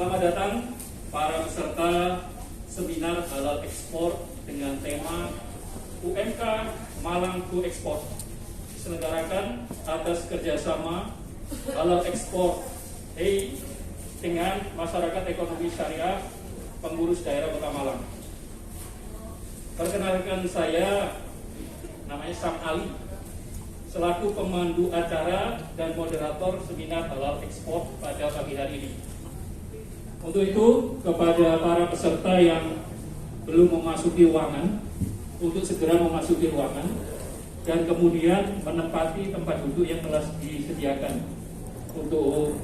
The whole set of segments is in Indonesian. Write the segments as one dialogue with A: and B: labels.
A: Selamat datang para peserta seminar halal ekspor dengan tema UMK Malang Go Ekspor, diselenggarakan atas kerjasama halal ekspor dengan masyarakat ekonomi syariah pengurus daerah Kota Malang. Perkenalkan, saya namanya Sam Ali, selaku pemandu acara dan moderator seminar halal ekspor pada pagi hari ini. Untuk itu, kepada para peserta yang belum memasuki ruangan, untuk segera memasuki ruangan dan kemudian menempati tempat duduk yang telah disediakan untuk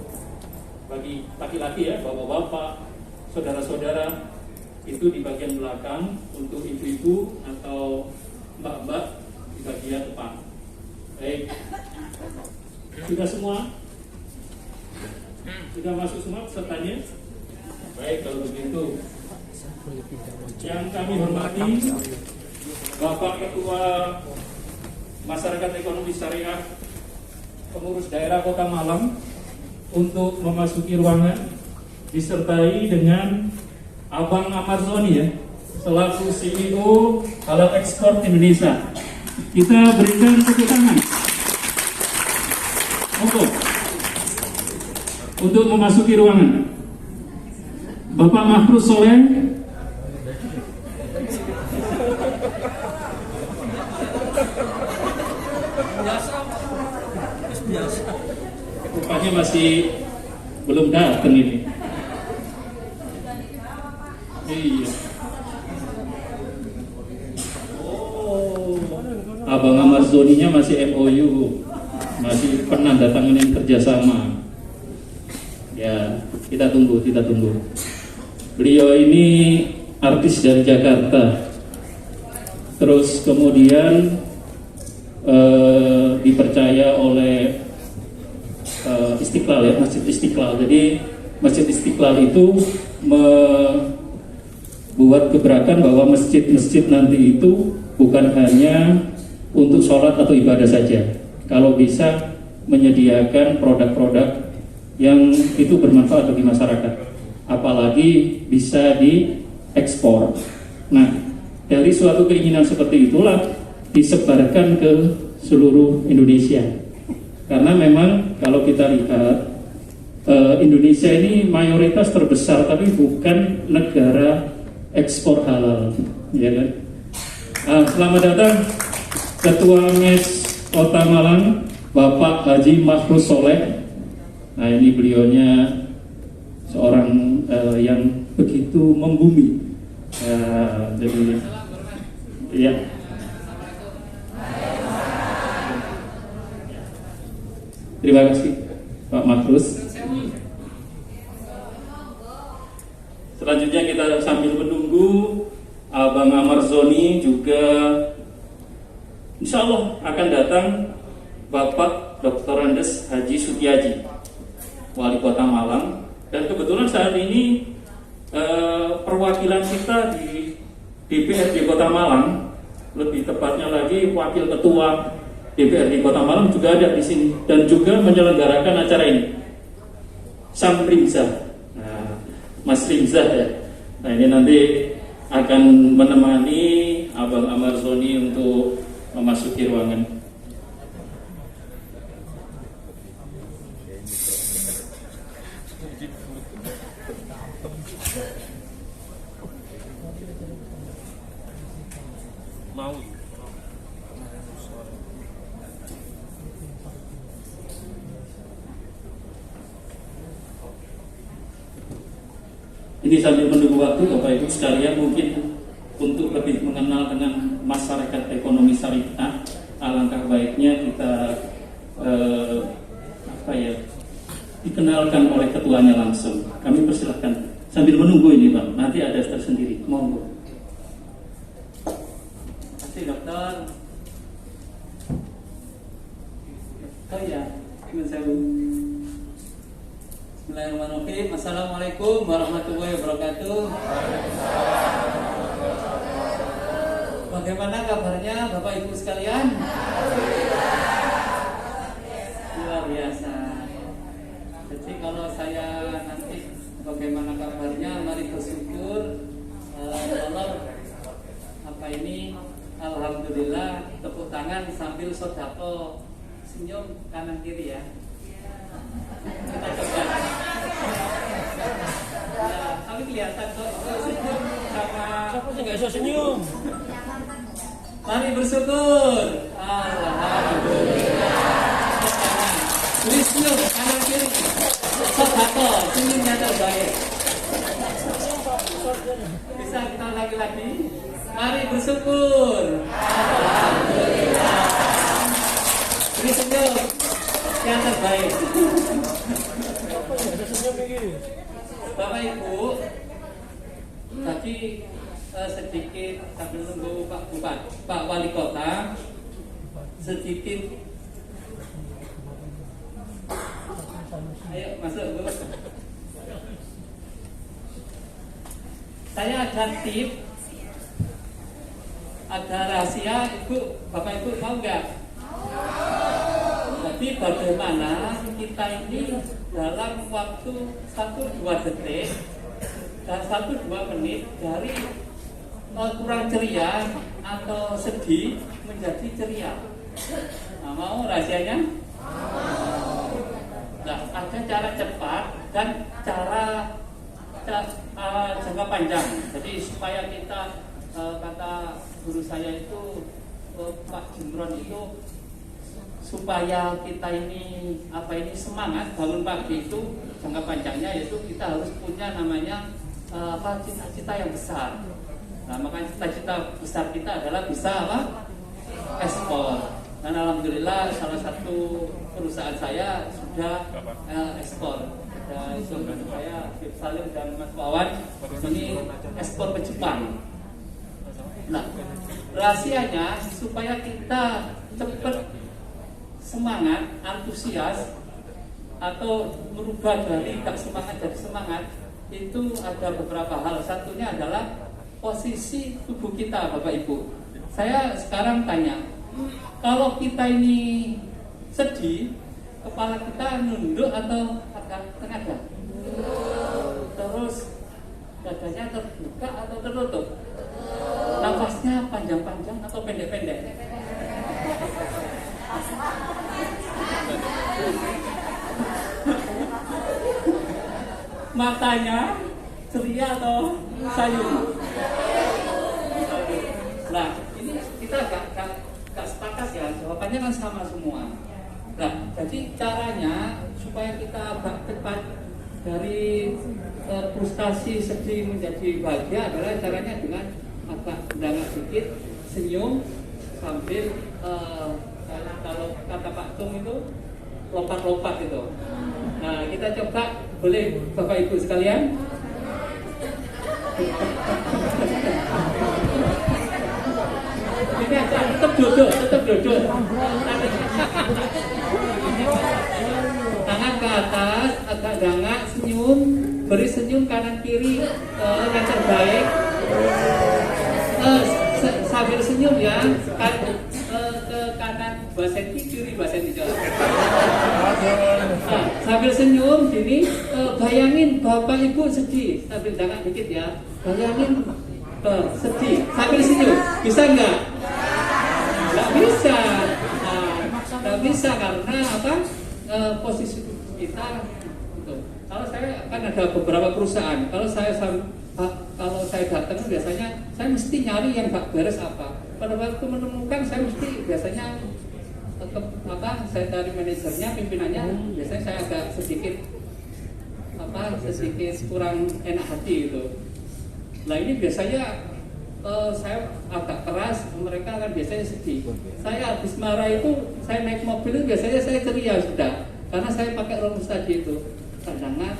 A: bagi laki-laki ya, bapak-bapak, saudara-saudara, itu di bagian belakang, untuk ibu-ibu atau mbak-mbak di bagian depan. Baik, sudah semua? Sudah masuk semua pesertanya? Baik, kalau begitu, yang kami hormati Bapak Ketua Masyarakat Ekonomi Syariah Pengurus Daerah Kota Malang, untuk memasuki ruangan disertai dengan Abang Ahmad Zoni ya, selaku CEO Halal Ekspor Indonesia. Kita berikan tepuk tangan untuk memasuki ruangan. Bapak Mahfuz Soleh, rupanya masih belum datang ini. Iya. Oh, Abang Ahmad Zoninya masih MOU, masih penandatanganan kerjasama. Ya, kita tunggu. Beliau ini artis dari Jakarta, terus kemudian dipercaya oleh Istiqlal ya, Masjid Istiqlal. Jadi Masjid Istiqlal itu membuat gebrakan bahwa masjid-masjid nanti itu bukan hanya untuk sholat atau ibadah saja, kalau bisa menyediakan produk-produk yang itu bermanfaat bagi masyarakat, apalagi bisa diekspor. Nah, dari suatu keinginan seperti itulah disebarkan ke seluruh Indonesia. Karena memang kalau kita lihat, Indonesia ini mayoritas terbesar tapi bukan negara ekspor halal, ya kan? Selamat datang Ketua MES Kota Malang, Bapak Haji Mahfuz Soleh. Nah, ini beliaunya seorang yang begitu membumi. Jadi, ya. Terima kasih Pak Mahfuz. Selanjutnya kita sambil menunggu Abang Ahmad Zoni juga insya Allah akan datang Bapak Dr. Andes Haji Sutiaji, Wali Kota Malang. Dan kebetulan saat ini perwakilan kita di DPRD Kota Malang, lebih tepatnya lagi Wakil Ketua DPRD Kota Malang juga ada di sini dan juga menyelenggarakan acara ini. Sam Rimzah, Mas Rimzah ya. Nah, ini nanti akan menemani Abang Ahmad Zoni untuk memasuki ruangan. Ini sambil menunggu waktu, Bapak Ibu sekalian, mungkin untuk lebih mengenal dengan masyarakat ekonomi syariah, alangkah baiknya kita dikenalkan oleh ketuanya langsung. Kami persilahkan sambil menunggu ini, Bang. Nanti ada tersendiri. Monggo. Terima kasih, Dokter. Oh ya, Bismillahirrahmanirrahim. Assalamualaikum warahmatullahi wabarakatuh. Bagaimana kabarnya Bapak Ibu sekalian? Luar biasa. Jadi kalau saya nanti bagaimana
B: mari bersyukur. Tolong apa ini, alhamdulillah, tepuk tangan sambil sodako, senyum kanan kiri ya. Kita coba. Nah, tapi kelihatan kok senyum sama.
C: Siapa sih nggak bisa senyum?
B: Mari bersyukur. Alhamdulillah. Beri senyum kanan kiri. Sodako, senyumnya terbaik. Bisa kita lagi-lagi. Mari bersyukur. Alhamdulillah. Beri senyum yang terbaik. Bapak Ibu, tadi sedikit sambil nunggu Pak Wali Kota, sedikit. Ayo masuk Bu. Saya ada tips, ada rahasia, Bapak Ibu mau nggak? Jadi bagaimana kita ini dalam waktu 1-2 detik dan 1-2 menit dari kurang ceria atau sedih menjadi ceria. Nah, mau rahasianya? Nah, ada cara cepat dan cara jangka panjang. Jadi supaya kita, kata guru saya itu, Pak Jimron itu, supaya kita ini semangat bangun pagi itu jangka panjangnya, yaitu kita harus punya namanya cita-cita yang besar. Nah, makanya cita-cita besar kita adalah bisa ekspor. Dan alhamdulillah salah satu perusahaan saya sudah ekspor. Dan saudara saya Bib Salim dan Mas Wawan ini ekspor ke Jepang. Nah, rahasianya supaya kita cepat semangat, antusias, atau merubah dari gak semangat jadi semangat, itu ada beberapa hal. Satunya adalah posisi tubuh kita, Bapak Ibu. Saya sekarang tanya, kalau kita ini sedih, kepala kita nunduk atau agak tengadah? Terus dadanya terbuka atau tertutup? Nafasnya panjang-panjang atau pendek-pendek? Matanya ceria atau sayu? Nah, ini kita gak sepakat ya, jawabannya kan sama semua. Nah, jadi caranya supaya kita agak cepat dari frustasi sedih menjadi bahagia adalah caranya dengan agak berdangak sedikit, senyum sambil kalau kata Pak Tung itu lompat-lompat itu. Nah, kita coba, boleh Bapak Ibu sekalian? Ini aja, tetap duduk. Tangan ke atas, agak dangak, senyum, beri senyum kanan kiri yang terbaik. Sambil senyum ya, ke kanan 2 cm, kiri 2 cm. Nah, sambil senyum gini, bayangin Bapak Ibu sedih, sambil dangak dikit ya. Bayangin sedih, sambil senyum, bisa nggak? Nggak bisa. Nggak bisa karena apa? Posisi tubuh kita. Gitu. Kalau saya kan ada beberapa perusahaan, kalau saya datang biasanya saya mesti nyari yang gak beres apa. Pada waktu menemukan saya mesti biasanya saya cari manajernya, pimpinannya, biasanya saya agak sedikit kurang enak hati gitu. Nah ini biasanya saya agak keras, mereka kan biasanya sedih. Saya habis marah itu, saya naik mobil itu biasanya saya ceria sudah, karena saya pakai rumus tadi itu, cadangan,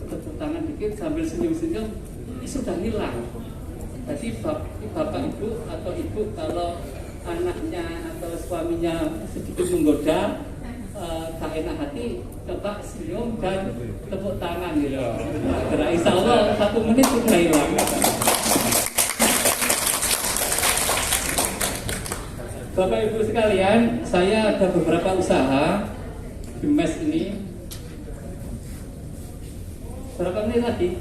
B: tepuk tangan dikit sambil senyum-senyum, ini sudah hilang. Jadi bapak ibu atau ibu kalau anaknya atau suaminya sedikit menggoda, tak enak hati, coba senyum dan tepuk tangan gitu. Nah, insya Allah 1 menit sudah hilang. Bapak Ibu sekalian, saya ada beberapa usaha di MES ini. Berapa menit lagi?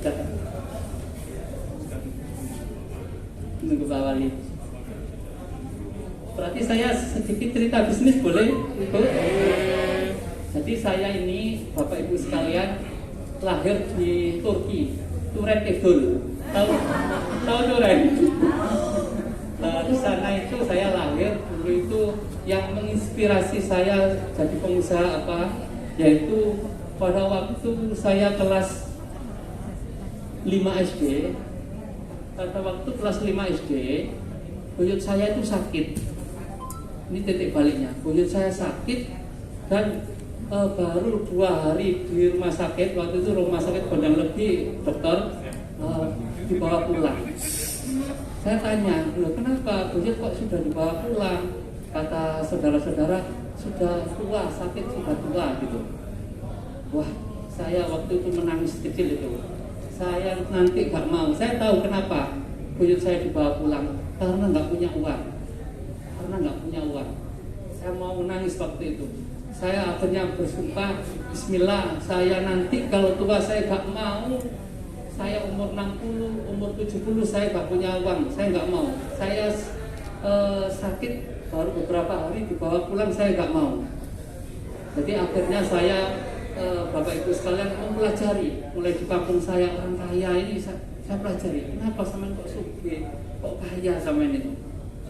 B: Nunggu Pak Wali. Berarti saya sedikit cerita bisnis boleh? Ibu? Jadi saya ini Bapak Ibu sekalian lahir di Turki, Turen Idul. Tahu Turen? Di sana itu saya lahir, dulu itu yang menginspirasi saya jadi pengusaha apa? Yaitu pada waktu saya kelas 5 SD, pada waktu kelas 5 SD, buyut saya itu sakit. Ini titik baliknya, buyut saya sakit dan baru 2 hari di rumah sakit. Waktu itu rumah sakit Gondang Legi, dokter dibawa pulang. Saya tanya, loh kenapa buyut kok sudah dibawa pulang? Kata saudara-saudara, sudah tua, sakit sudah tua gitu. Wah, saya waktu itu menangis kecil itu. Saya nanti gak mau. Saya tahu kenapa buyut saya dibawa pulang, karena nggak punya uang. Saya mau menangis waktu itu. Saya akhirnya bersumpah, Bismillah, saya nanti kalau tua saya gak mau. Saya umur 60, umur 70 saya gak punya uang. Saya gak mau. Saya sakit baru beberapa hari dibawa pulang, saya gak mau. Jadi akhirnya saya Bapak Ibu sekalian mempelajari, mulai di kampung saya orang kaya ini saya pelajari, kenapa sama kok sugih, kok kaya sama ini.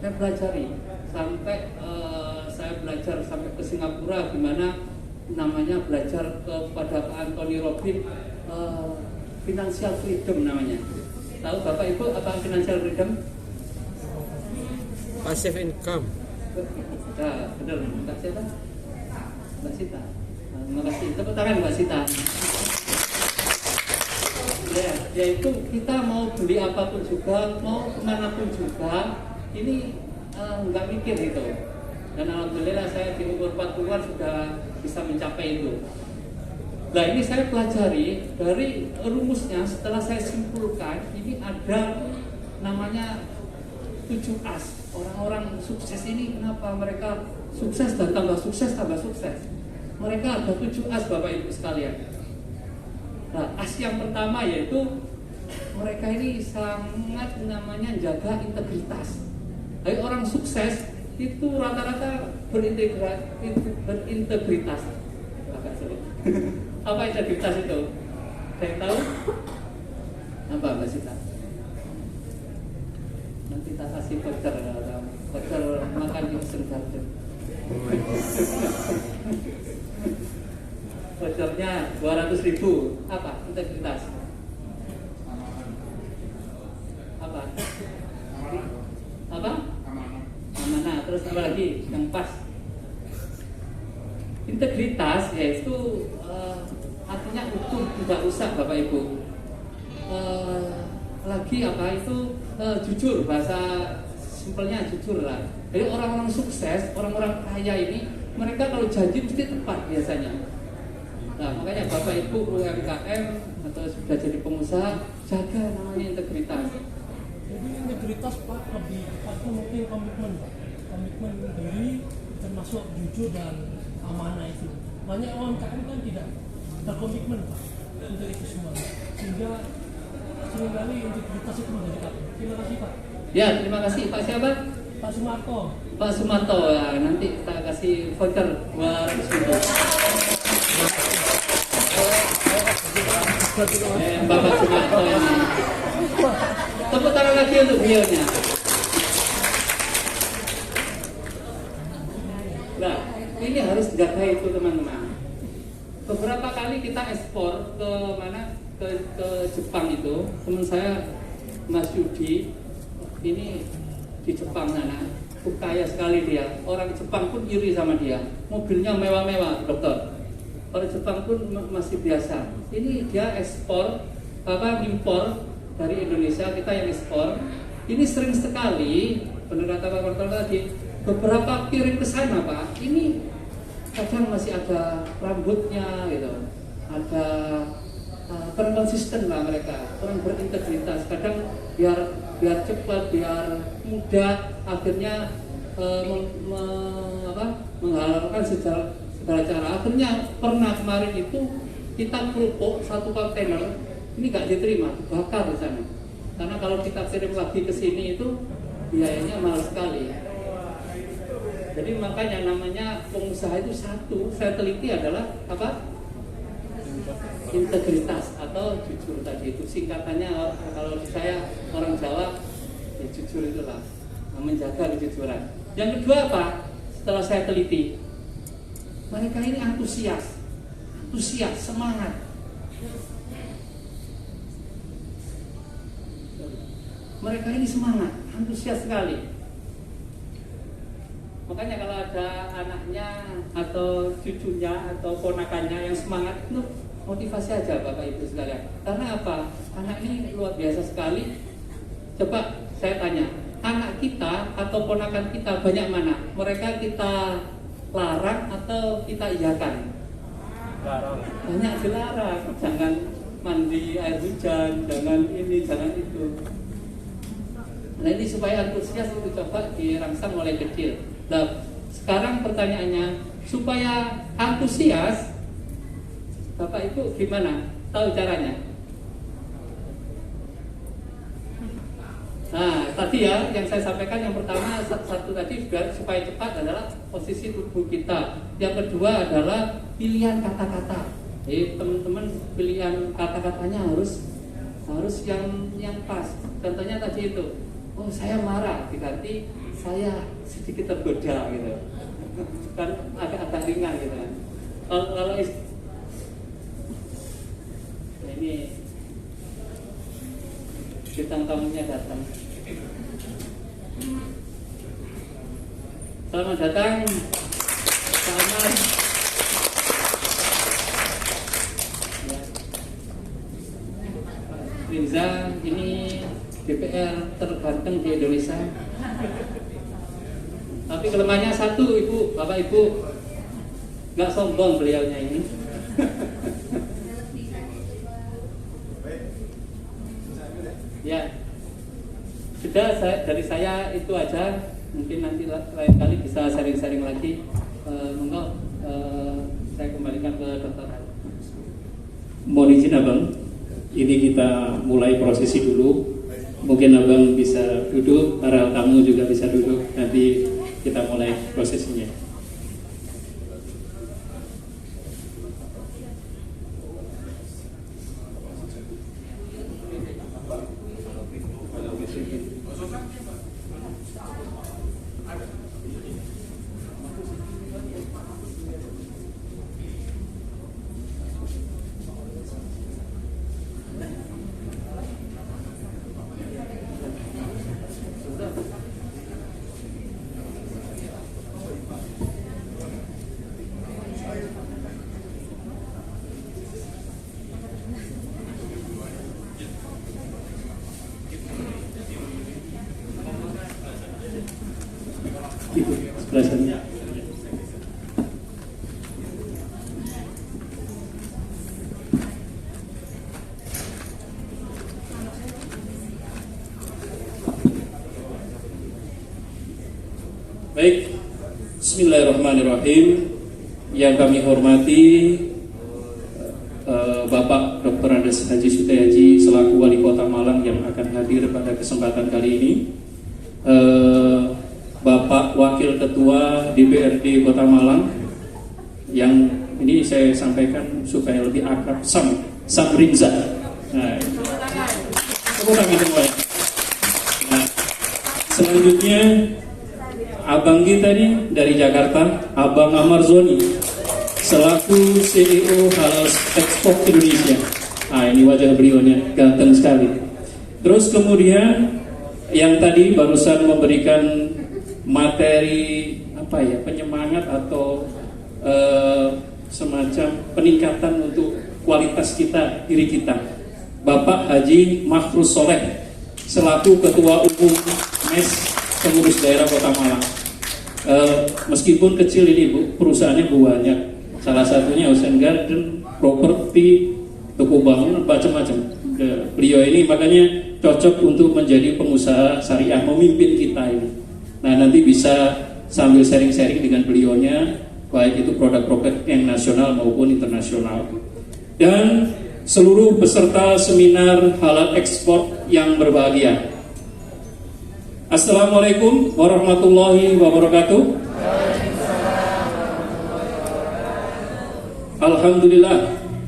B: Saya pelajari sampai saya belajar sampai ke Singapura, gimana namanya belajar kepada Pak Anthony Robbins, financial freedom namanya. Tahu Bapak Ibu apa financial freedom?
C: Passive income.
B: Nah, benar, Mbak Sita. Mbak Sita. Terima kasih. Tepuk tangan Mbak Sita. Ya, yaitu kita mau beli apapun juga, mau kemanapun juga, ini nggak mikir gitu. Dan alhamdulillah saya di umur 40-an sudah bisa mencapai itu. Nah ini saya pelajari dari rumusnya, setelah saya simpulkan, ini ada namanya 7 as. Orang-orang sukses ini kenapa mereka sukses dan tambah sukses, tambah sukses. Mereka ada 7 as Bapak Ibu sekalian. Nah as yang pertama yaitu mereka ini sangat namanya jaga integritas. Jadi orang sukses itu rata-rata berintegritas. Apa integritas itu? Saya tahu? Apa Mbak Sita? Nanti kita kasih voucher makan di Ocean Garden. Vouchernya 200.000. Apa integritas? Apa? Apa? Amanah. Terus apa lagi yang pas? Integritas yaitu artinya utuh, tidak usah Bapak Ibu. Lagi apa itu jujur, bahasa simpelnya jujur lah. Jadi orang-orang sukses, orang-orang kaya ini mereka kalau janji mesti tepat biasanya. Nah makanya Bapak Ibu UMKM atau sudah jadi pengusaha, jaga namanya integritas.
D: Jadi integritas Pak lebih tepatnya mungkin komitmen Pak. Komitmen diri termasuk jujur dan amanah itu. Banyak UMKM kan tidak berkomitmen Pak untuk itu semua. Sehingga seringkali integritas itu menjadi kabur. Terima kasih Pak.
B: Ya terima kasih Pak siapa?
D: Pak Sumarto.
B: Pak Sumarto ya, nanti kita kasih voucher buat itu. Bapak Sumarto ini. Tepuk tangan lagi untuk beliaunya. Nah, ini harus dijaga itu teman-teman. Beberapa kali kita ekspor ke mana? Ke Jepang itu. Teman saya Mas Yudi ini di Jepang sana. Kaya sekali dia. Orang Jepang pun iri sama dia. Mobilnya mewah-mewah, dokter. Orang Jepang pun masih biasa. Ini dia ekspor, impor dari Indonesia, kita yang ekspor. Ini sering sekali, benar kata Pak Kortal tadi, beberapa kirim ke sana Pak, ini kadang masih ada rambutnya gitu, ada kurang konsisten lah mereka, kurang berintegritas. Kadang biar cepat, biar mudah, akhirnya menghalalkan segala cara. Akhirnya pernah kemarin itu kita kerupuk 1 kontainer ini nggak diterima, bakar di sana. Karena kalau kita kirim lagi ke sini itu biayanya mahal sekali. Jadi makanya namanya pengusaha itu satu, saya teliti adalah apa? Integritas atau jujur tadi itu. Singkatannya kalau saya orang Jawa ya jujur itulah, menjaga kejujuran. Yang kedua apa? Setelah saya teliti, mereka ini antusias, semangat. Mereka ini semangat, antusias sekali. Makanya kalau ada anaknya atau cucunya atau ponakannya yang semangat, itu motivasi aja Bapak Ibu sekalian. Karena apa? Anak ini luar biasa sekali. Coba saya tanya, anak kita atau ponakan kita banyak mana? Mereka kita larang atau kita iyakan?
A: Larang.
B: Banyak dilarang. Jangan mandi air hujan, jangan ini, jangan itu. Nah ini supaya antusias itu coba dirangsang mulai kecil. Nah sekarang pertanyaannya, supaya antusias, Bapak Ibu gimana? Tahu caranya? Nah tadi ya yang saya sampaikan, yang pertama satu tadi supaya cepat adalah posisi tubuh kita. Yang kedua adalah pilihan kata-kata. Jadi teman-teman pilihan kata-katanya harus yang pas. Contohnya tadi itu, oh saya marah, diganti saya sedikit tergoda gitu, kan agak ringan gitu kan. Kalau ini bintang tamunya datang. Selamat datang Pak Ahmad. Ya. Rinza ini DPR terganteng di Indonesia. Tapi kelemahannya satu, Ibu, Bapak Ibu, nggak sombong beliaunya ini. Ya, sudah dari saya itu aja. Mungkin nanti lain kali bisa sharing-sharing lagi. Monggo, saya kembalikan ke Dr.
A: Mohon izin Abang, ini kita mulai prosesi dulu. Mungkin Abang bisa duduk, para tamu juga bisa duduk. Nanti kita mulai prosesinya. Itu sebelah sana. Baik, Bismillahirrahmanirrahim. Yang kami hormati Bapak Dr. Andes Haji Sutiaji selaku Wali Kota Malang yang akan hadir pada kesempatan kali ini, Bapak Wakil Ketua DPRD Kota Malang yang ini saya sampaikan supaya lebih akrab, Sam Rinza. Nah, nah, selanjutnya abang kita nih dari Jakarta, Abang Amarzoni selaku CEO Halal Export Indonesia. Nah, ini wajah beliaunya ganteng sekali. Terus kemudian yang tadi barusan memberikan materi apa ya, penyemangat atau semacam peningkatan untuk kualitas kita, diri kita, Bapak Haji Mahfuz Soleh selaku Ketua Umum MES Pengurus Daerah Kota Malang. Meskipun kecil ini Bu, perusahaannya banyak. Salah satunya Ocean Garden, properti, toko bangunan, macam-macam. Beliau ini makanya cocok untuk menjadi pengusaha syariah, memimpin kita ini. Nah, nanti bisa sambil sharing-sharing dengan beliaunya, baik itu produk-produk yang nasional maupun internasional. Dan seluruh peserta seminar halal ekspor yang berbahagia. Assalamualaikum warahmatullahi wabarakatuh.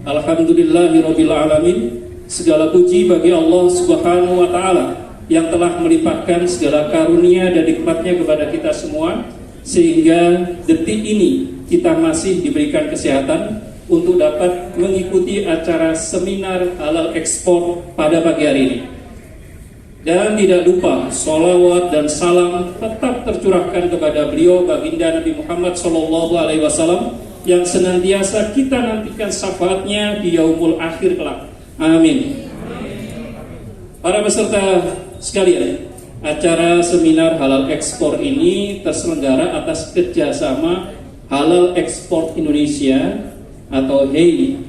A: Alhamdulillahirabbil alamin. Segala puji bagi Allah Subhanahu wa taala yang telah melimpahkan segala karunia dan nikmatnya kepada kita semua, sehingga detik ini kita masih diberikan kesehatan untuk dapat mengikuti acara seminar halal ekspor pada pagi hari ini. Dan tidak lupa sholawat dan salam tetap tercurahkan kepada beliau baginda Nabi Muhammad SAW yang senantiasa kita nantikan syafaatnya di yaumul akhir kelak. Amin. Para peserta sekalian, acara seminar halal ekspor ini terselenggara atas kerjasama Halal Ekspor Indonesia atau HEI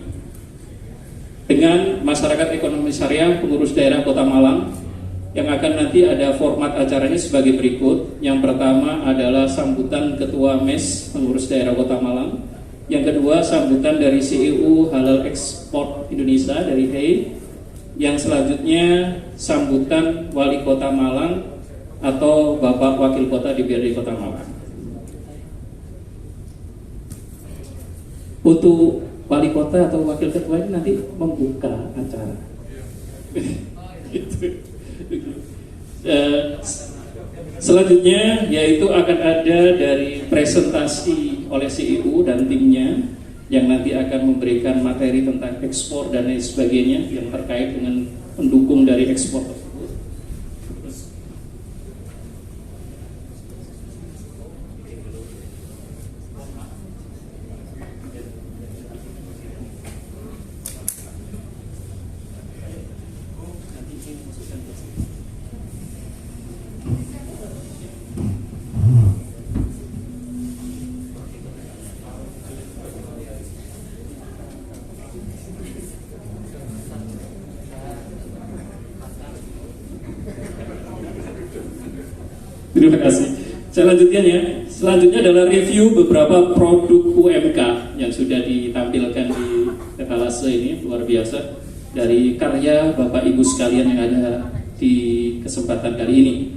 A: dengan Masyarakat Ekonomi Syariah Pengurus Daerah Kota Malang, yang akan nanti ada format acaranya sebagai berikut. Yang pertama adalah sambutan Ketua MES Pengurus Daerah Kota Malang. Yang kedua, sambutan dari CEO Halal Ekspor Indonesia dari HEI. Yang selanjutnya, sambutan Wali Kota Malang atau Bapak Wakil Kota DPRD Kota Malang. Untuk Wali Kota atau Wakil Ketua ini nanti membuka acara. Selanjutnya yaitu akan ada dari presentasi oleh CEO dan timnya yang nanti akan memberikan materi tentang ekspor dan lain sebagainya yang terkait dengan pendukung dari ekspor tersebut. Terima kasih. Selanjutnya adalah review beberapa produk UMK yang sudah ditampilkan di etalase ini, luar biasa, dari karya Bapak Ibu sekalian yang ada di kesempatan kali ini.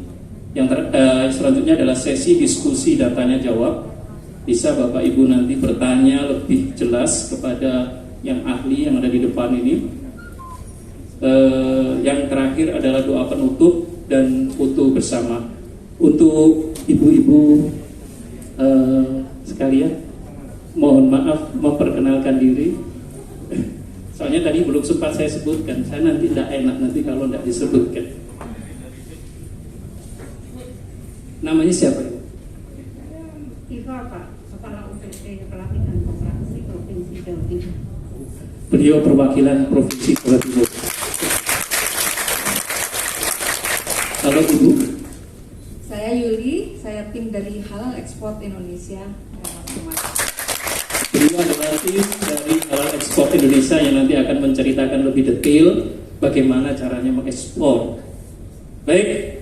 A: Selanjutnya adalah sesi diskusi dan tanya jawab. Bisa Bapak Ibu nanti bertanya lebih jelas kepada yang ahli yang ada di depan ini. Yang terakhir adalah doa penutup dan foto bersama. Untuk ibu-ibu sekalian, mohon maaf memperkenalkan diri. Soalnya tadi belum sempat saya sebutkan. Saya nanti tidak enak nanti kalau tidak disebutkan. Namanya siapa?
C: Iva, Pak, Kepala UPT Pelatihan Koperasi Provinsi Jawa Timur.
A: Beliau perwakilan Provinsi Jawa Timur. Kalau Ibu?
C: Saya Yuli, saya tim dari Halal Ekspor Indonesia.
A: Beliau adalah tim dari Halal Ekspor Indonesia yang nanti akan menceritakan lebih detail bagaimana caranya mengekspor. Baik,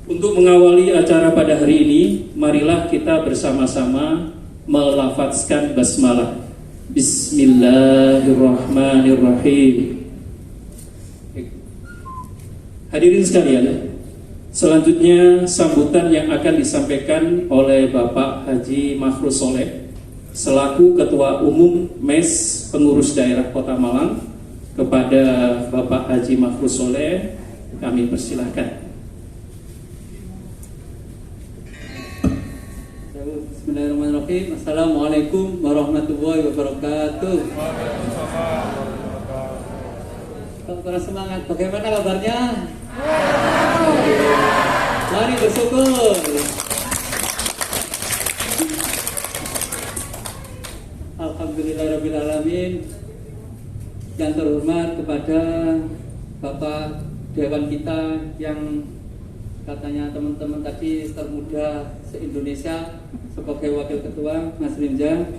A: untuk mengawali acara pada hari ini, marilah kita bersama-sama melafazkan basmalah. Bismillahirrahmanirrahim. Hadirin sekalian, selanjutnya sambutan yang akan disampaikan oleh Bapak Haji Makhrus Soleh selaku Ketua Umum MES Pengurus Daerah Kota Malang. Kepada Bapak Haji Makhrus Soleh kami persilahkan.
E: Bismillahirrahmanirrahim. Assalamualaikum warahmatullahi wabarakatuh. Kurang semangat. Bagaimana kabarnya? Mari bersyukur. Alhamdulillahirabbil alamin. Yang terhormat kepada Bapak Dewan kita yang katanya teman-teman tadi termuda se-Indonesia sebagai Wakil Ketua, Mas Rinja.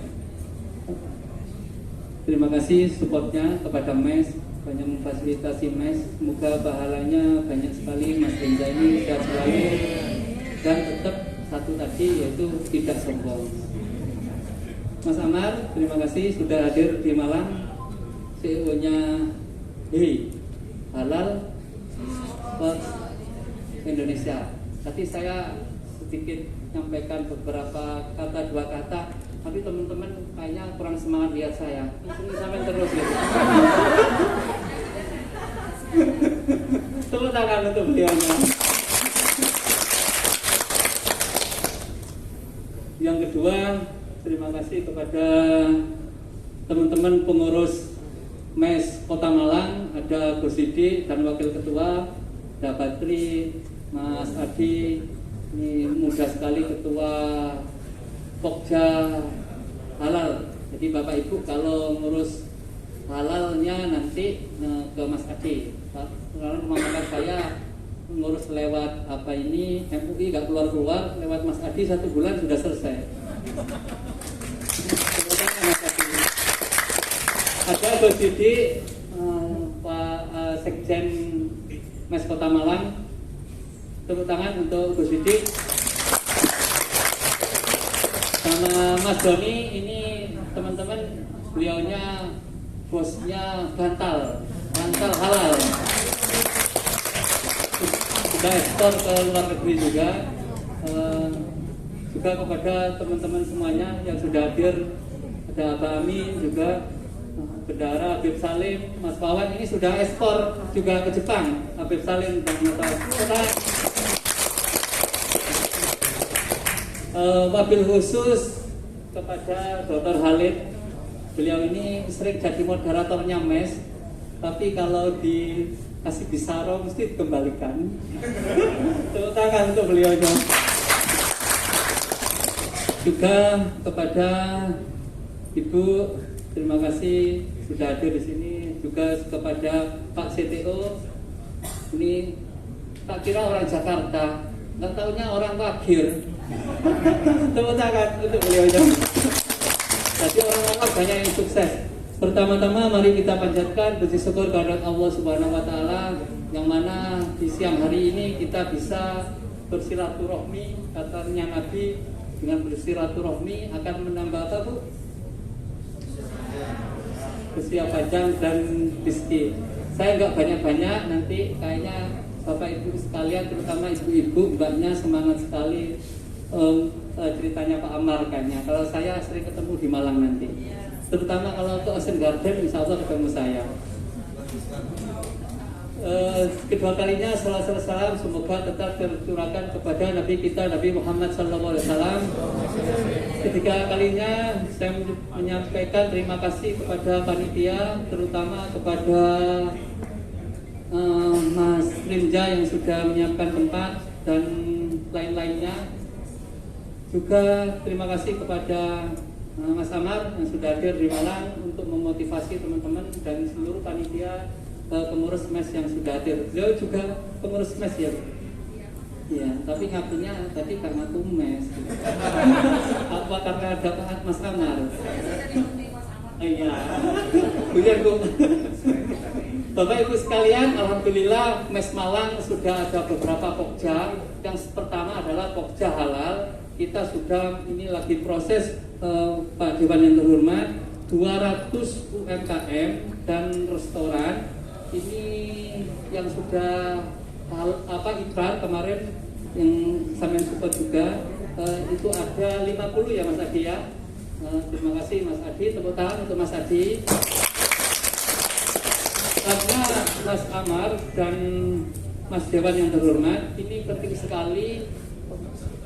E: Terima kasih supportnya kepada MES, banyak memfasilitasi MES. Semoga pahalanya banyak sekali. Mas Rinja ini sehat selalu dan tetap satu tadi, yaitu tidak sombong. Mas Amar, terima kasih sudah hadir di Malang. CEO-nya halal ke Indonesia. Tadi saya sedikit nyampaikan beberapa kata, dua kata, tapi teman-teman kayaknya kurang semangat lihat saya. Ini sampai terus gitu. Tepuk tangan untuk beliaunya. Yang kedua, terima kasih kepada teman-teman pengurus MES Kota Malang, ada Gus Didi dan Wakil Ketua, ada Batri, Mas Adi, ini mudah sekali Ketua Pokja Halal. Jadi Bapak Ibu kalau ngurus halalnya nanti ke Mas Adi. Lalu mengangkat saya ngurus lewat apa ini MUI gak keluar-keluar, lewat Mas Adi 1 bulan sudah selesai. Ada Gus Didi, Pak Sekjen MES Kota Malang. Tepuk tangan untuk Gus Didi. Sama Mas Doni, ini teman-teman beliaunya bosnya bantal halal. Sudah ekspor ke luar negeri juga. Juga kepada teman-teman semuanya yang sudah hadir, ada Abah Amin juga, Bendara Habib Salim, Mas Wawan ini sudah ekspor juga ke Jepang. Habib Salim dan wabil khusus kepada Dr. Halid. Beliau ini sering jadi moderatornya MES, tapi kalau dikasih bisaro mesti dikembalikan. Tepuk tangan untuk beliau. Juga kepada Ibu, terima kasih sudah hadir di sini. Juga kepada Pak CTO, ini tak kira orang Jakarta, nggak taunya orang Wagir. Tepuk tangan untuk beliau. Jadi orang-orang banyak yang sukses. Pertama-tama mari kita panjatkan puji syukur kehadirat Allah Subhanahu wa taala yang mana di siang hari ini kita bisa bersilaturahmi. Katanya Nabi, dengan bersilaturahmi akan menambah apa, Bu? Usia panjang dan rezeki. Saya nggak banyak-banyak, nanti kayaknya Bapak Ibu sekalian, terutama ibu-ibu, mbaknya semangat sekali ceritanya Pak Amar kayaknya. Kalau saya sering ketemu di Malang nanti, terutama kalau ke Ocean Garden, insya Allah ketemu saya. Kedua kalinya salam semoga tetap tercurahkan kepada Nabi kita Nabi Muhammad SAW. Ketiga kalinya saya menyampaikan terima kasih kepada panitia, terutama kepada Mas Rinja yang sudah menyiapkan tempat dan lain-lainnya. Juga terima kasih kepada Mas Amar yang sudah hadir di Malang untuk memotivasi teman-teman dan seluruh panitia, pengurus MES yang sudah hadir. Beliau juga pengurus MES ya? Iya, tapi ngakunya tadi gak ngaku MES. Apa karena ada Mas Amar? Iya. Bukan, Bu. Bapak Ibu sekalian, alhamdulillah MES Malang sudah ada beberapa pokja. Yang pertama adalah pokja halal. Kita sudah ini lagi proses Pak Dewan yang terhormat 200 UMKM dan restoran ini yang sudah ikrar kemarin yang sampai support juga itu ada 50 ya Mas Adi ya. Terima kasih Mas Adi, tepuk tangan untuk Mas Adi. Karena Mas Amar dan Mas Dewan yang terhormat, ini penting sekali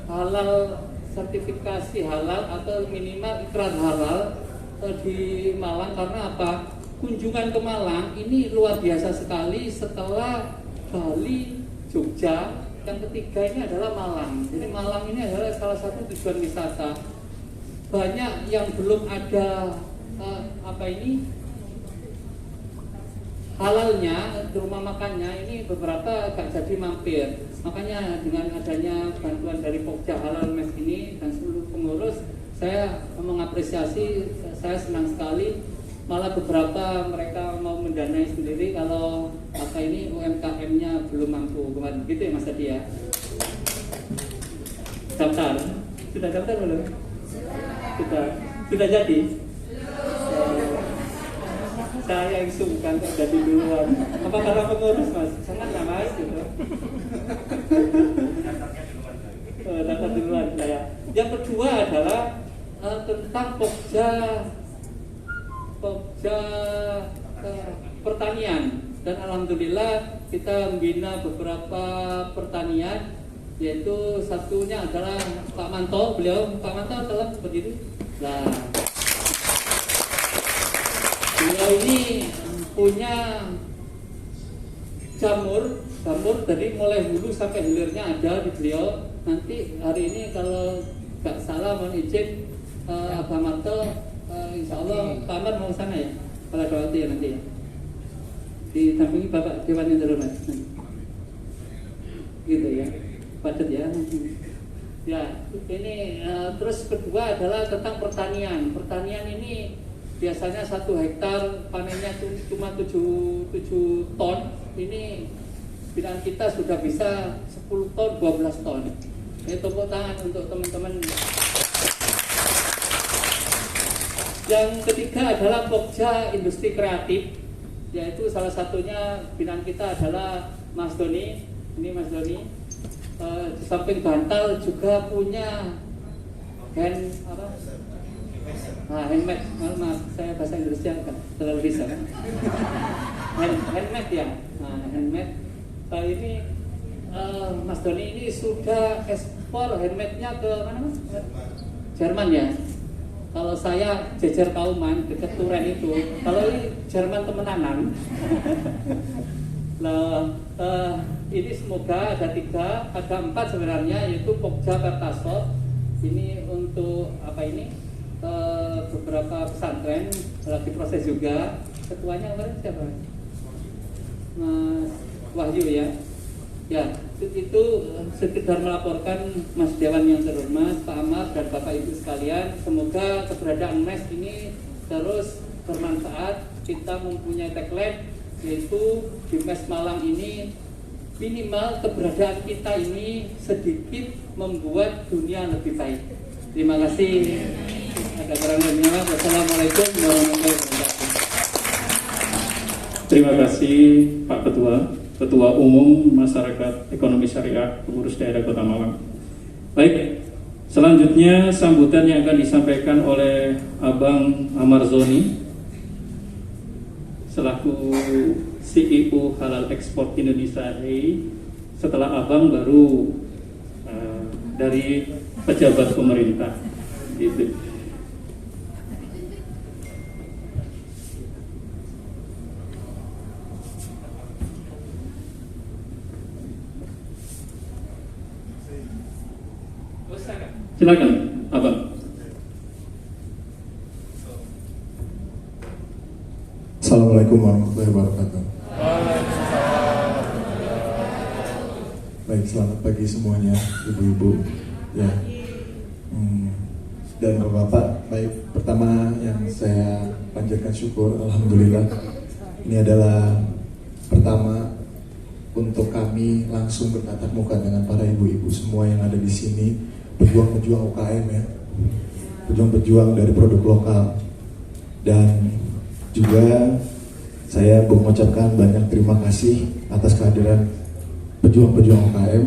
E: halal, sertifikasi halal atau minimal ikrar halal di Malang. Karena apa? Kunjungan ke Malang ini luar biasa sekali setelah Bali, Jogja. Yang ketiga ini adalah Malang. Jadi Malang ini adalah salah satu tujuan wisata. Banyak yang belum ada halalnya, rumah makannya ini beberapa gak jadi mampir. Makanya dengan adanya bantuan dari Pokja Halal MES ini dan seluruh pengurus, saya mengapresiasi, saya senang sekali. Malah beberapa mereka mau mendanai sendiri kalau UMKM-nya belum mampu. Kemarin gitu ya Mas Adi ya. Daftar? Sudah daftar belum? Sudah jadi? Saya yang sungkan kok jadi duluan. Apa karena pengurus mas? Sangat nggak mas gitu. Dapat duluan saya. Yang kedua adalah tentang Pokja pertanian, dan alhamdulillah kita membina beberapa pertanian, yaitu satunya adalah Pak Manto. Pak Manto adalah berdiri. Nah, beliau ini punya jamur dari mulai hulu sampai hilirnya ada di beliau. Nanti hari ini kalau nggak salah mohon izin Abah Manto, insya Allah Pak Amar mau sana ya, kalau ada waktu ya nanti ya, didampingi Bapak Dewan yang terhormat gitu ya, padat ya. Ya ini terus kedua adalah tentang pertanian. Pertanian ini biasanya 1 hektar panennya cuma 7 ton. Ini binaan kita sudah bisa 10 ton, 12 ton. Ini tepuk tangan untuk teman-teman. Yang ketiga adalah Pokja Industri Kreatif, yaitu salah satunya binaan kita adalah Mas Doni. Ini Mas Doni. Di samping bantal juga punya handmade. Maaf, saya bahasa Indonesia kan terlalu bisa. Handmade ya. Handmade. Ini Mas Doni ini sudah ekspor handmade-nya ke mana Mas? Jerman ya. Kalau saya jejer Kauman dekat Turen itu, kalau ini Jerman temenanan. Nah, ini semoga ada 4 sebenarnya, yaitu Pokja Pertasop. Ini untuk apa ini? Beberapa pesantren lagi proses juga. Ketuanya kemarin siapa? Mas Wahyu ya. Ya, itu sekedar melaporkan Mas Dewan yang terhormat, Pak Amar dan Bapak Ibu sekalian. Semoga keberadaan MES ini terus bermanfaat. Kita mempunyai tagline, yaitu di MES Malang ini minimal keberadaan kita ini sedikit membuat dunia lebih baik. Terima kasih. Ada kurang lebihnya. Wassalamualaikum warahmatullahi wabarakatuh.
A: Terima kasih Pak Ketua Umum Masyarakat Ekonomi Syariah Pengurus Daerah Kota Malang. Baik, selanjutnya sambutan yang akan disampaikan oleh Abang Amar Zoni selaku CEO Halal Export Indonesia. Setelah Abang baru dari pejabat pemerintah gitu. Silakan, Abang.
F: Assalamualaikum warahmatullahi wabarakatuh. Baik, selamat pagi semuanya, ibu-ibu, ya, dan bapak-bapak. Baik, pertama yang saya panjatkan syukur, alhamdulillah, ini adalah pertama untuk kami langsung bertatap muka dengan para ibu-ibu semua yang ada di sini. Pejuang-pejuang UKM ya, pejuang-pejuang dari produk lokal. Dan juga saya mengucapkan banyak terima kasih atas kehadiran pejuang-pejuang UKM,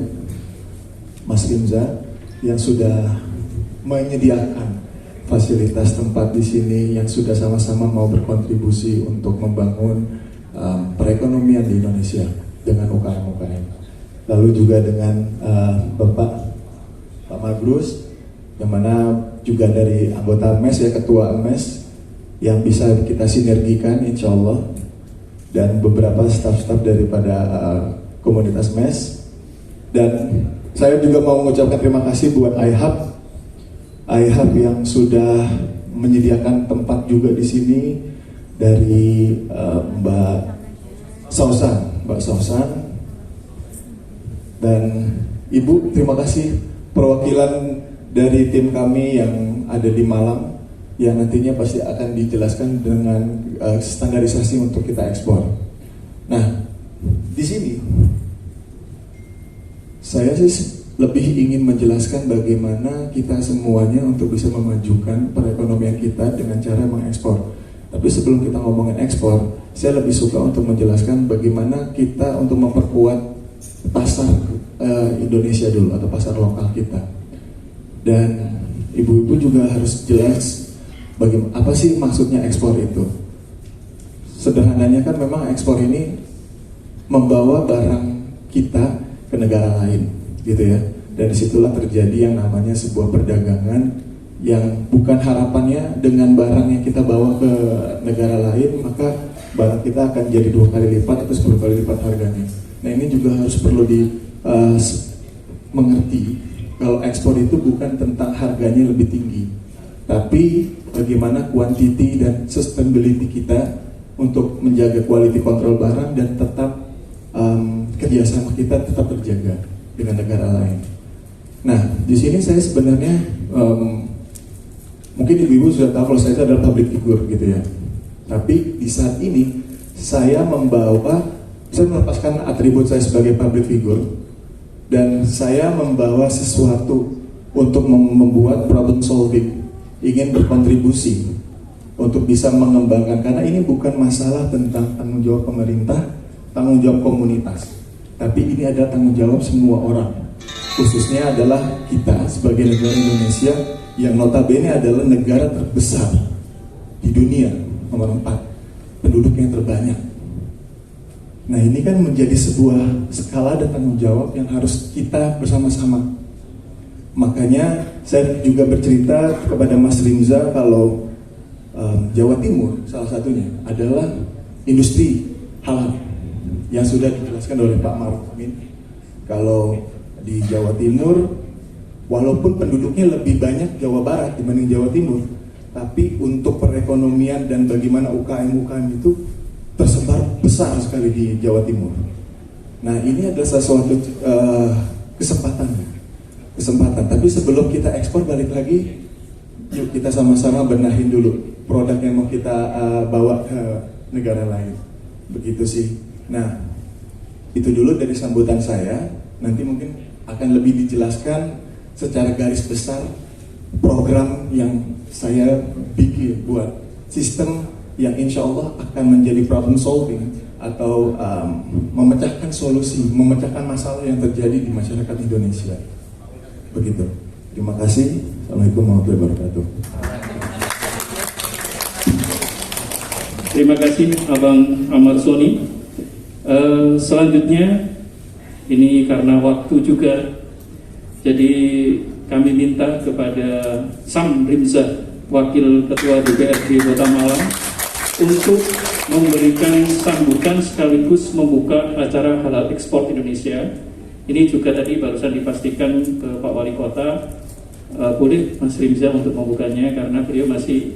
F: Mas Rimza, yang sudah menyediakan fasilitas tempat di sini, yang sudah sama-sama mau berkontribusi untuk membangun perekonomian di Indonesia dengan UKM-UKM. Lalu juga dengan Bapak Magrus, yang mana juga dari anggota MES ya, ketua MES, yang bisa kita sinergikan insya Allah, dan beberapa staf-staf daripada komunitas MES. Dan saya juga mau mengucapkan terima kasih buat iHub yang sudah menyediakan tempat juga di sini, dari Mbak Sausan, dan Ibu, terima kasih. Perwakilan dari tim kami yang ada di Malang, yang nantinya pasti akan dijelaskan dengan standarisasi untuk kita ekspor. Nah, di sini saya sih lebih ingin menjelaskan bagaimana kita semuanya untuk bisa memajukan perekonomian kita dengan cara mengekspor. Tapi sebelum kita ngomongin ekspor, saya lebih suka untuk menjelaskan bagaimana kita untuk memperkuat pasar Indonesia dulu atau pasar lokal kita. Dan ibu-ibu juga harus jelas bagaimana apa sih maksudnya ekspor itu. Sederhananya kan memang ekspor ini membawa barang kita ke negara lain, gitu ya. Dan disitulah terjadi yang namanya sebuah perdagangan yang bukan harapannya dengan barang yang kita bawa ke negara lain maka barang kita akan jadi 2 kali lipat atau 10 kali lipat harganya. Nah ini juga harus perlu mengerti kalau ekspor itu bukan tentang harganya lebih tinggi, tapi bagaimana quantity dan sustainability kita untuk menjaga quality control barang dan tetap kerjasama kita tetap terjaga dengan negara lain. Nah di sini saya sebenarnya mungkin ibu-ibu sudah tahu kalau saya itu adalah public figure gitu ya. Tapi di saat ini saya melepaskan atribut saya sebagai public figure dan saya membawa sesuatu untuk membuat problem solving, ingin berkontribusi untuk bisa mengembangkan, karena ini bukan masalah tentang tanggung jawab pemerintah, tanggung jawab komunitas, tapi ini adalah tanggung jawab semua orang, khususnya adalah kita sebagai negara Indonesia yang notabene adalah negara terbesar di dunia, nomor 4, penduduk yang terbanyak. Nah ini kan menjadi sebuah skala dan tanggung jawab yang harus kita bersama-sama. Makanya saya juga bercerita kepada Mas Rimza kalau Jawa Timur salah satunya adalah industri halal yang sudah dijelaskan oleh Pak Maruf Amin. Kalau di Jawa Timur, walaupun penduduknya lebih banyak Jawa Barat dibanding Jawa Timur, tapi untuk perekonomian dan bagaimana UKM itu tersebar besar sekali di Jawa Timur. Nah ini adalah sesuatu kesempatan. Tapi sebelum kita ekspor, balik lagi, yuk kita sama-sama benahin dulu produk yang mau kita bawa ke negara lain. Begitu sih. Nah itu dulu dari sambutan saya. Nanti mungkin akan lebih dijelaskan secara garis besar program yang saya bikin buat sistem yang insya Allah akan menjadi problem solving atau memecahkan solusi, memecahkan masalah yang terjadi di masyarakat Indonesia. Begitu. Terima kasih. Assalamualaikum warahmatullahi wabarakatuh.
A: Terima kasih Abang Amar Soni. Selanjutnya ini karena waktu juga, jadi kami minta kepada Sam Rimza, Wakil Ketua DPRD Kota Malang, untuk memberikan sambutan sekaligus membuka acara halal ekspor Indonesia. Ini juga tadi barusan dipastikan ke Pak Wali Kota, boleh Mas Rimza untuk membukanya karena beliau masih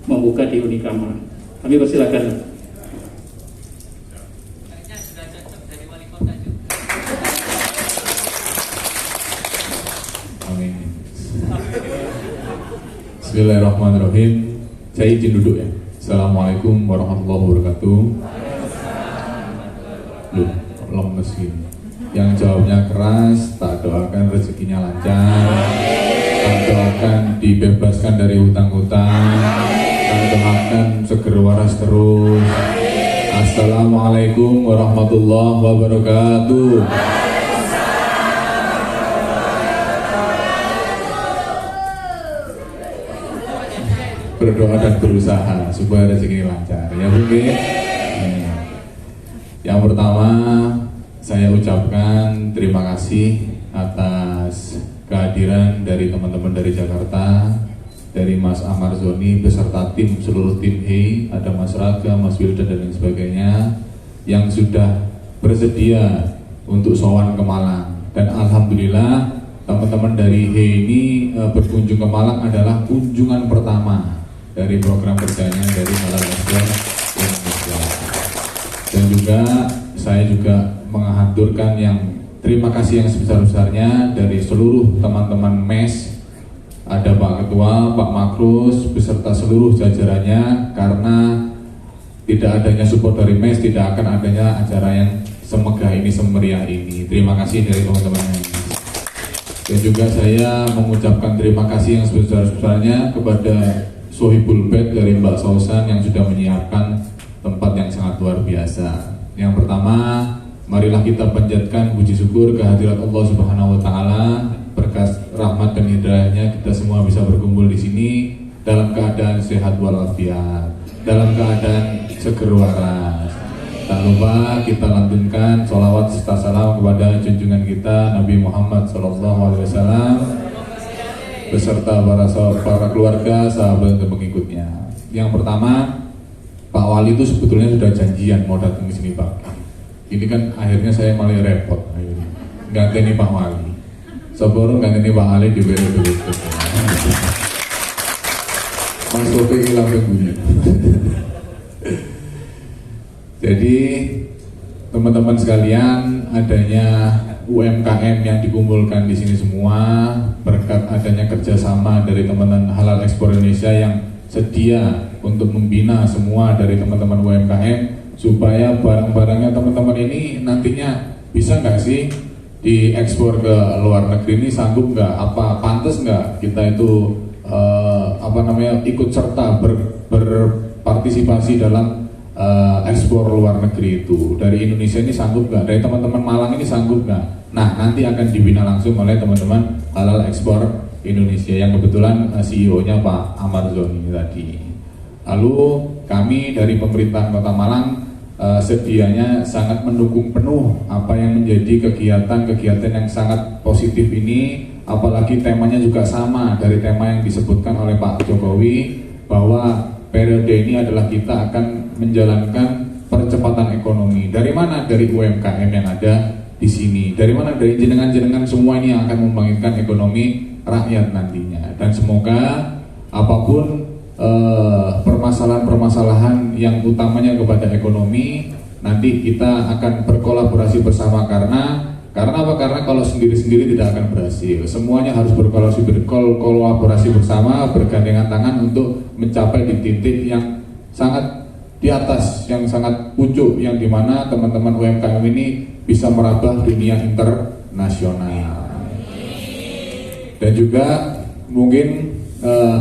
A: membuka di Unikama. Kami persilakan.
G: Amin. Bismillahirrahmanirrahim. Saya izin duduk ya. Assalamualaikum warahmatullahi wabarakatuh. Loh, lemes gini. Yang jawabnya keras, tak doakan rezekinya lancar, tak doakan dibebaskan dari hutang-hutang, tak doakan seger waras terus. Assalamualaikum warahmatullahi wabarakatuh. Berdoa dan berusaha supaya rezeki lancar, ya mungkin. Yang pertama, saya ucapkan terima kasih atas kehadiran dari teman-teman dari Jakarta, dari Mas Amar Zoni beserta tim, seluruh tim HEI, ada Mas Raga, Mas Wildan dan lain sebagainya yang sudah bersedia untuk sowan ke Malang. Dan alhamdulillah teman-teman dari HEI ini berkunjung ke Malang adalah kunjungan pertama dari program kerjanya dari Halal Ekspor Indonesia. Dan juga saya juga mengaturkan yang terima kasih yang sebesar-besarnya dari seluruh teman-teman MES, ada Pak Ketua, Pak Makrus beserta seluruh jajarannya, karena tidak adanya support dari MES tidak akan adanya acara yang semegah ini, semeriah ini. Terima kasih dari teman-teman MES. Dan juga saya mengucapkan terima kasih yang sebesar-besarnya kepada Sohibul Bed dari Mbak Sausan yang sudah menyiapkan tempat yang sangat luar biasa. Yang pertama, marilah kita panjatkan puji syukur kehadirat Allah Subhanahu wa taala, berkat rahmat dan hidayahnya kita semua bisa berkumpul di sini dalam keadaan sehat walafiat, dalam keadaan seger waras. Tak lupa kita lantunkan sholawat serta salam kepada junjungan kita Nabi Muhammad SAW beserta para keluarga, sahabat dan pengikutnya. Yang pertama, Pak Wali itu sebetulnya sudah janjian mau datang ke sini Pak. Ini kan akhirnya saya malah repot. Ganti Pak Wali. Sebelum ganti Pak Wali juga dulu. Mas Sofi hilang bunyi. Jadi teman-teman sekalian, adanya UMKM yang dikumpulkan di sini semua berkat adanya kerjasama dari teman-teman Halal Ekspor Indonesia yang sedia untuk membina semua dari teman-teman UMKM supaya barang-barangnya teman-teman ini nantinya bisa nggak sih diekspor ke luar negeri, ini sanggup nggak, apa pantas nggak kita itu ikut serta berpartisipasi dalam ekspor luar negeri itu. Dari Indonesia ini sanggup nggak, dari teman-teman Malang ini sanggup nggak. Nah, nanti akan dibina langsung oleh teman-teman Halal Ekspor Indonesia yang kebetulan CEO-nya Pak Amar Zoni tadi. Lalu kami dari pemerintahan Kota Malang sedianya sangat mendukung penuh apa yang menjadi kegiatan-kegiatan yang sangat positif ini, apalagi temanya juga sama dari tema yang disebutkan oleh Pak Jokowi, bahwa periode ini adalah kita akan menjalankan percepatan ekonomi. Dari mana? Dari UMKM yang ada di sini. Dari mana? Dari jenengan-jenengan semua ini yang akan membangkitkan ekonomi rakyat nantinya. Dan semoga apapun permasalahan-permasalahan yang utamanya kepada ekonomi, nanti kita akan berkolaborasi bersama. Karena apa? Karena kalau sendiri-sendiri tidak akan berhasil. Semuanya harus berkolaborasi bersama, bergandengan tangan untuk mencapai di titik yang sangat di atas, yang sangat pucuk, yang dimana teman-teman UMKM ini bisa merambah dunia internasional. Dan juga mungkin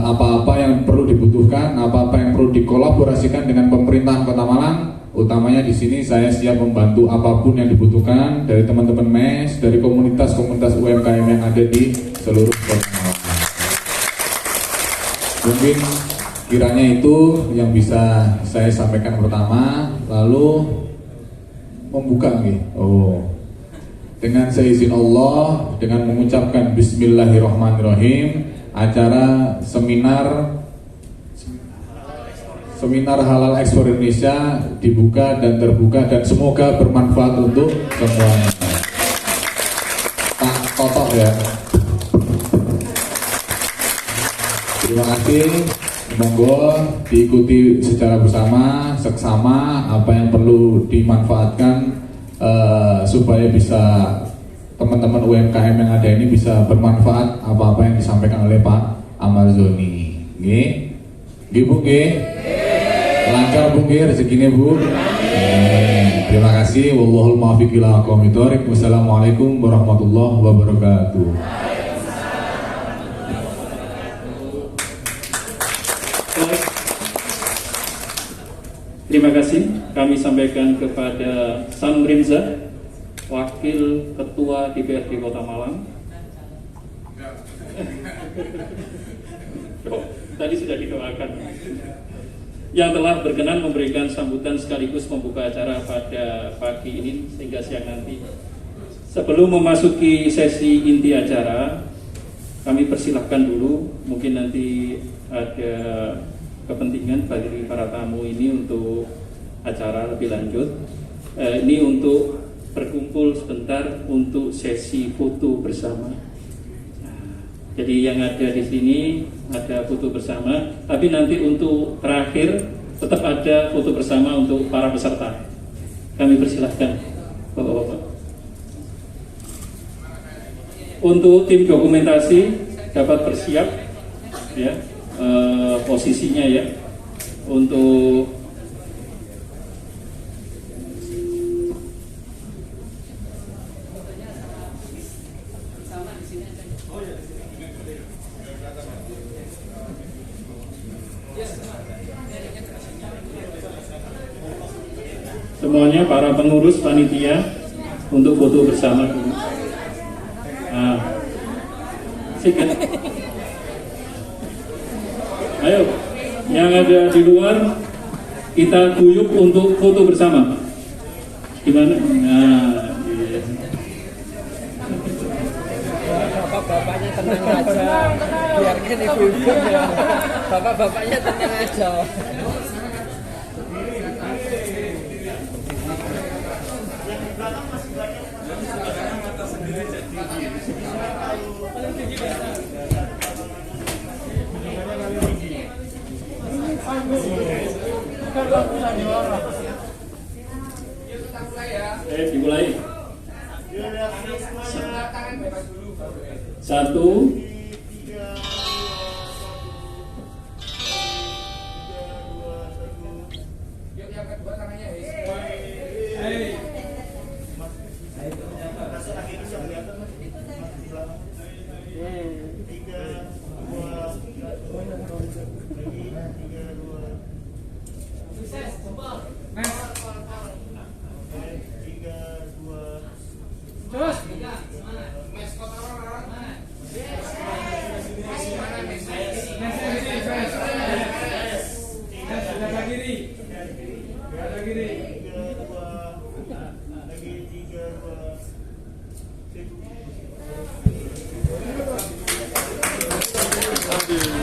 G: apa-apa yang perlu dibutuhkan, apa-apa yang perlu dikolaborasikan dengan pemerintahan Kota Malang, utamanya di sini saya siap membantu apapun yang dibutuhkan dari teman-teman MES, dari komunitas-komunitas UMKM yang ada di seluruh Kota Malang. Mungkin kiranya itu yang bisa saya sampaikan pertama, lalu membuka dengan seizin Allah, dengan mengucapkan Bismillahirrahmanirrahim, acara seminar Halal Ekspor Indonesia dibuka dan terbuka, dan semoga bermanfaat untuk semuanya. Totok ya. Terima kasih. Monggo diikuti secara bersama, seksama apa yang perlu dimanfaatkan supaya bisa teman-teman UMKM yang ada ini bisa bermanfaat apa-apa yang disampaikan oleh Pak Amar Zoni. Nggih Bu, nggih. Lancar Bu, nggih rezekine Bu. Terima kasih. Wallahul muwaffiq ila aqwamit thoriq. Wassalamualaikum warahmatullahi wabarakatuh.
A: Terima kasih. Kami sampaikan kepada Sam Rinza, Wakil Ketua DPRD Kota Malang. Tadi sudah didoakan. Yang telah berkenan memberikan sambutan sekaligus membuka acara pada pagi ini sehingga siang nanti. Sebelum memasuki sesi inti acara, kami persilahkan dulu, mungkin nanti ada kepentingan bagi para tamu ini untuk acara lebih lanjut. Ini untuk berkumpul sebentar untuk sesi foto bersama. Jadi yang ada di sini ada foto bersama, tapi nanti untuk terakhir tetap ada foto bersama untuk para peserta. Kami persilahkan Bapak-bapak. Untuk tim dokumentasi dapat bersiap ya. Posisinya ya untuk semuanya para pengurus panitia untuk foto bersama dulu. Nah, sikat. Ayo, yang ada di luar kita guyup untuk foto bersama. Gimana? Nah, iya.
H: Bapak-bapaknya tenang aja, biarkan ibu-ibu ya. Bapak-bapaknya tenang aja.
A: Dimulai. 1.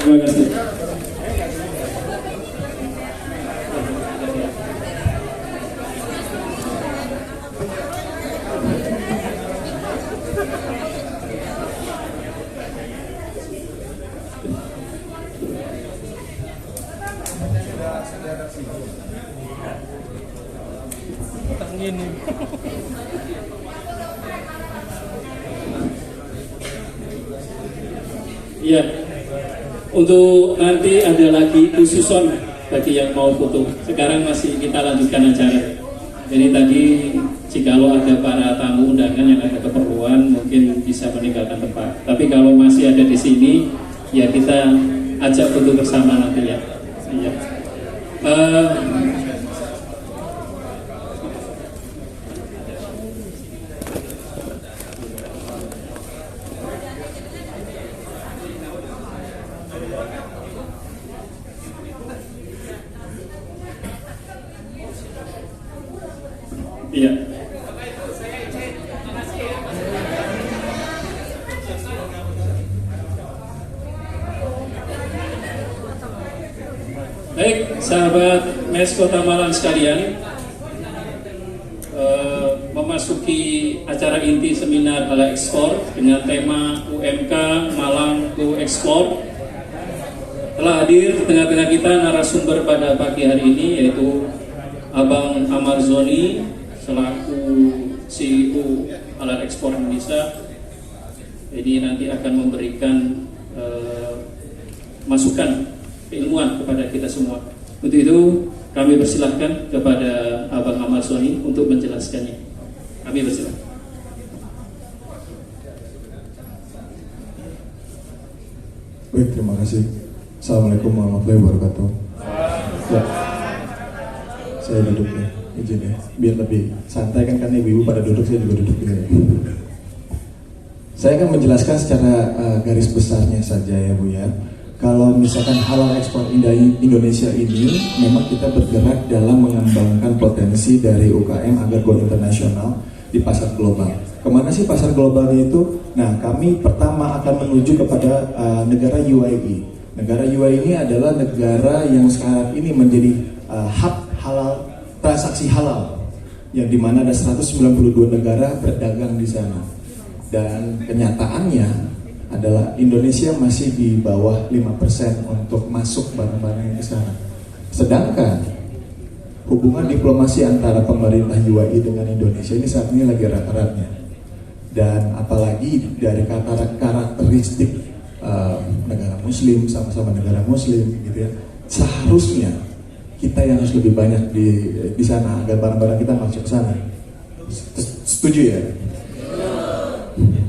A: Terima kasih. Iya. Untuk nanti ada lagi khususon bagi yang mau foto. Sekarang masih kita lanjutkan acara. Jadi tadi jikalau ada para tamu undangan yang ada keperluan mungkin bisa meninggalkan tempat. Tapi kalau masih ada di sini ya kita ajak foto bersama nanti ya. Iya. Iya. Baik, sahabat MES Kota Malang sekalian, memasuki acara inti seminar Hala Ekspor dengan tema UMK Malang Go Ekspor. Telah hadir di tengah-tengah kita narasumber pada pagi hari ini yaitu Abang Amarzoni selaku CEO Hala Ekspor Indonesia. Ini nanti akan memberikan masukan keilmuan kepada kita semua. Untuk itu kami persilahkan kepada Abang Amarzoni untuk menjelaskannya. Kami persilahkan.
F: Baik, terima kasih. Assalamualaikum warahmatullahi wabarakatuh. Ya, saya duduk ya, izin ya, biar lebih santai kan ibu-ibu pada duduk, saya juga duduk ya. Saya akan menjelaskan secara garis besarnya saja ya Bu ya. Kalau misalkan halal ekspor Indonesia ini memang kita bergerak dalam mengembangkan potensi dari UKM agar go internasional di pasar global. Kemana sih pasar globalnya itu? Nah, kami pertama akan menuju kepada negara UAE. Negara UAE ini adalah negara yang sekarang ini menjadi hub halal, transaksi halal, yang dimana ada 192 negara berdagang di sana. Dan kenyataannya adalah Indonesia masih di bawah 5% untuk masuk barang-barang ke sana. Sedangkan hubungan diplomasi antara pemerintah UAE dengan Indonesia ini saat ini lagi erat-eratnya. Dan apalagi dari karakteristik negara Muslim sama-sama negara Muslim, gitu ya. Seharusnya kita yang harus lebih banyak di sana agar barang-barang kita masuk ke sana. Setuju ya?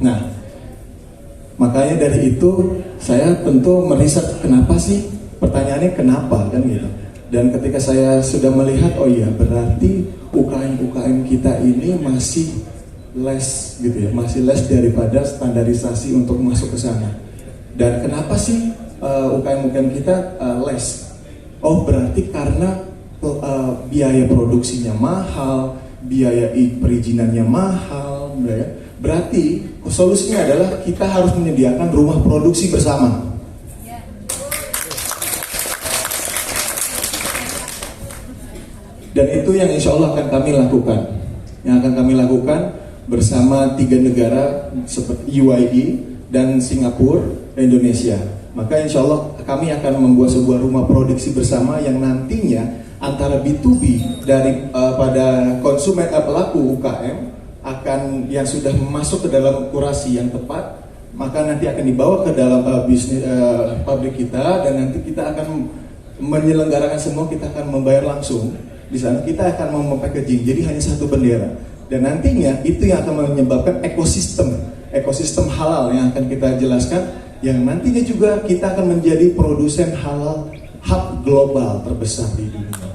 F: Nah, makanya dari itu saya tentu meriset kenapa sih, pertanyaannya kenapa kan gitu. Dan ketika saya sudah melihat, oh iya berarti UKM kita ini masih less gitu ya, masih less daripada standarisasi untuk masuk ke sana. Dan kenapa sih UKM kita less? Oh berarti karena biaya produksinya mahal, biaya perizinannya mahal, ya. Berarti solusinya adalah kita harus menyediakan rumah produksi bersama. Dan itu yang insya Allah akan kami lakukan. Yang akan kami lakukan bersama 3 negara seperti UAE dan Singapura dan Indonesia. Maka insya Allah kami akan membuat sebuah rumah produksi bersama yang nantinya antara B2B dari pada konsumen pelaku UKM akan yang sudah masuk ke dalam kurasi yang tepat, maka nanti akan dibawa ke dalam bisnis pabrik kita, dan nanti kita akan menyelenggarakan semua, kita akan membayar langsung. Di sana kita akan mem-packaging, jadi hanya satu bendera. Dan nantinya itu yang akan menyebabkan ekosistem halal yang akan kita jelaskan, yang nantinya juga kita akan menjadi produsen halal hub global terbesar di dunia.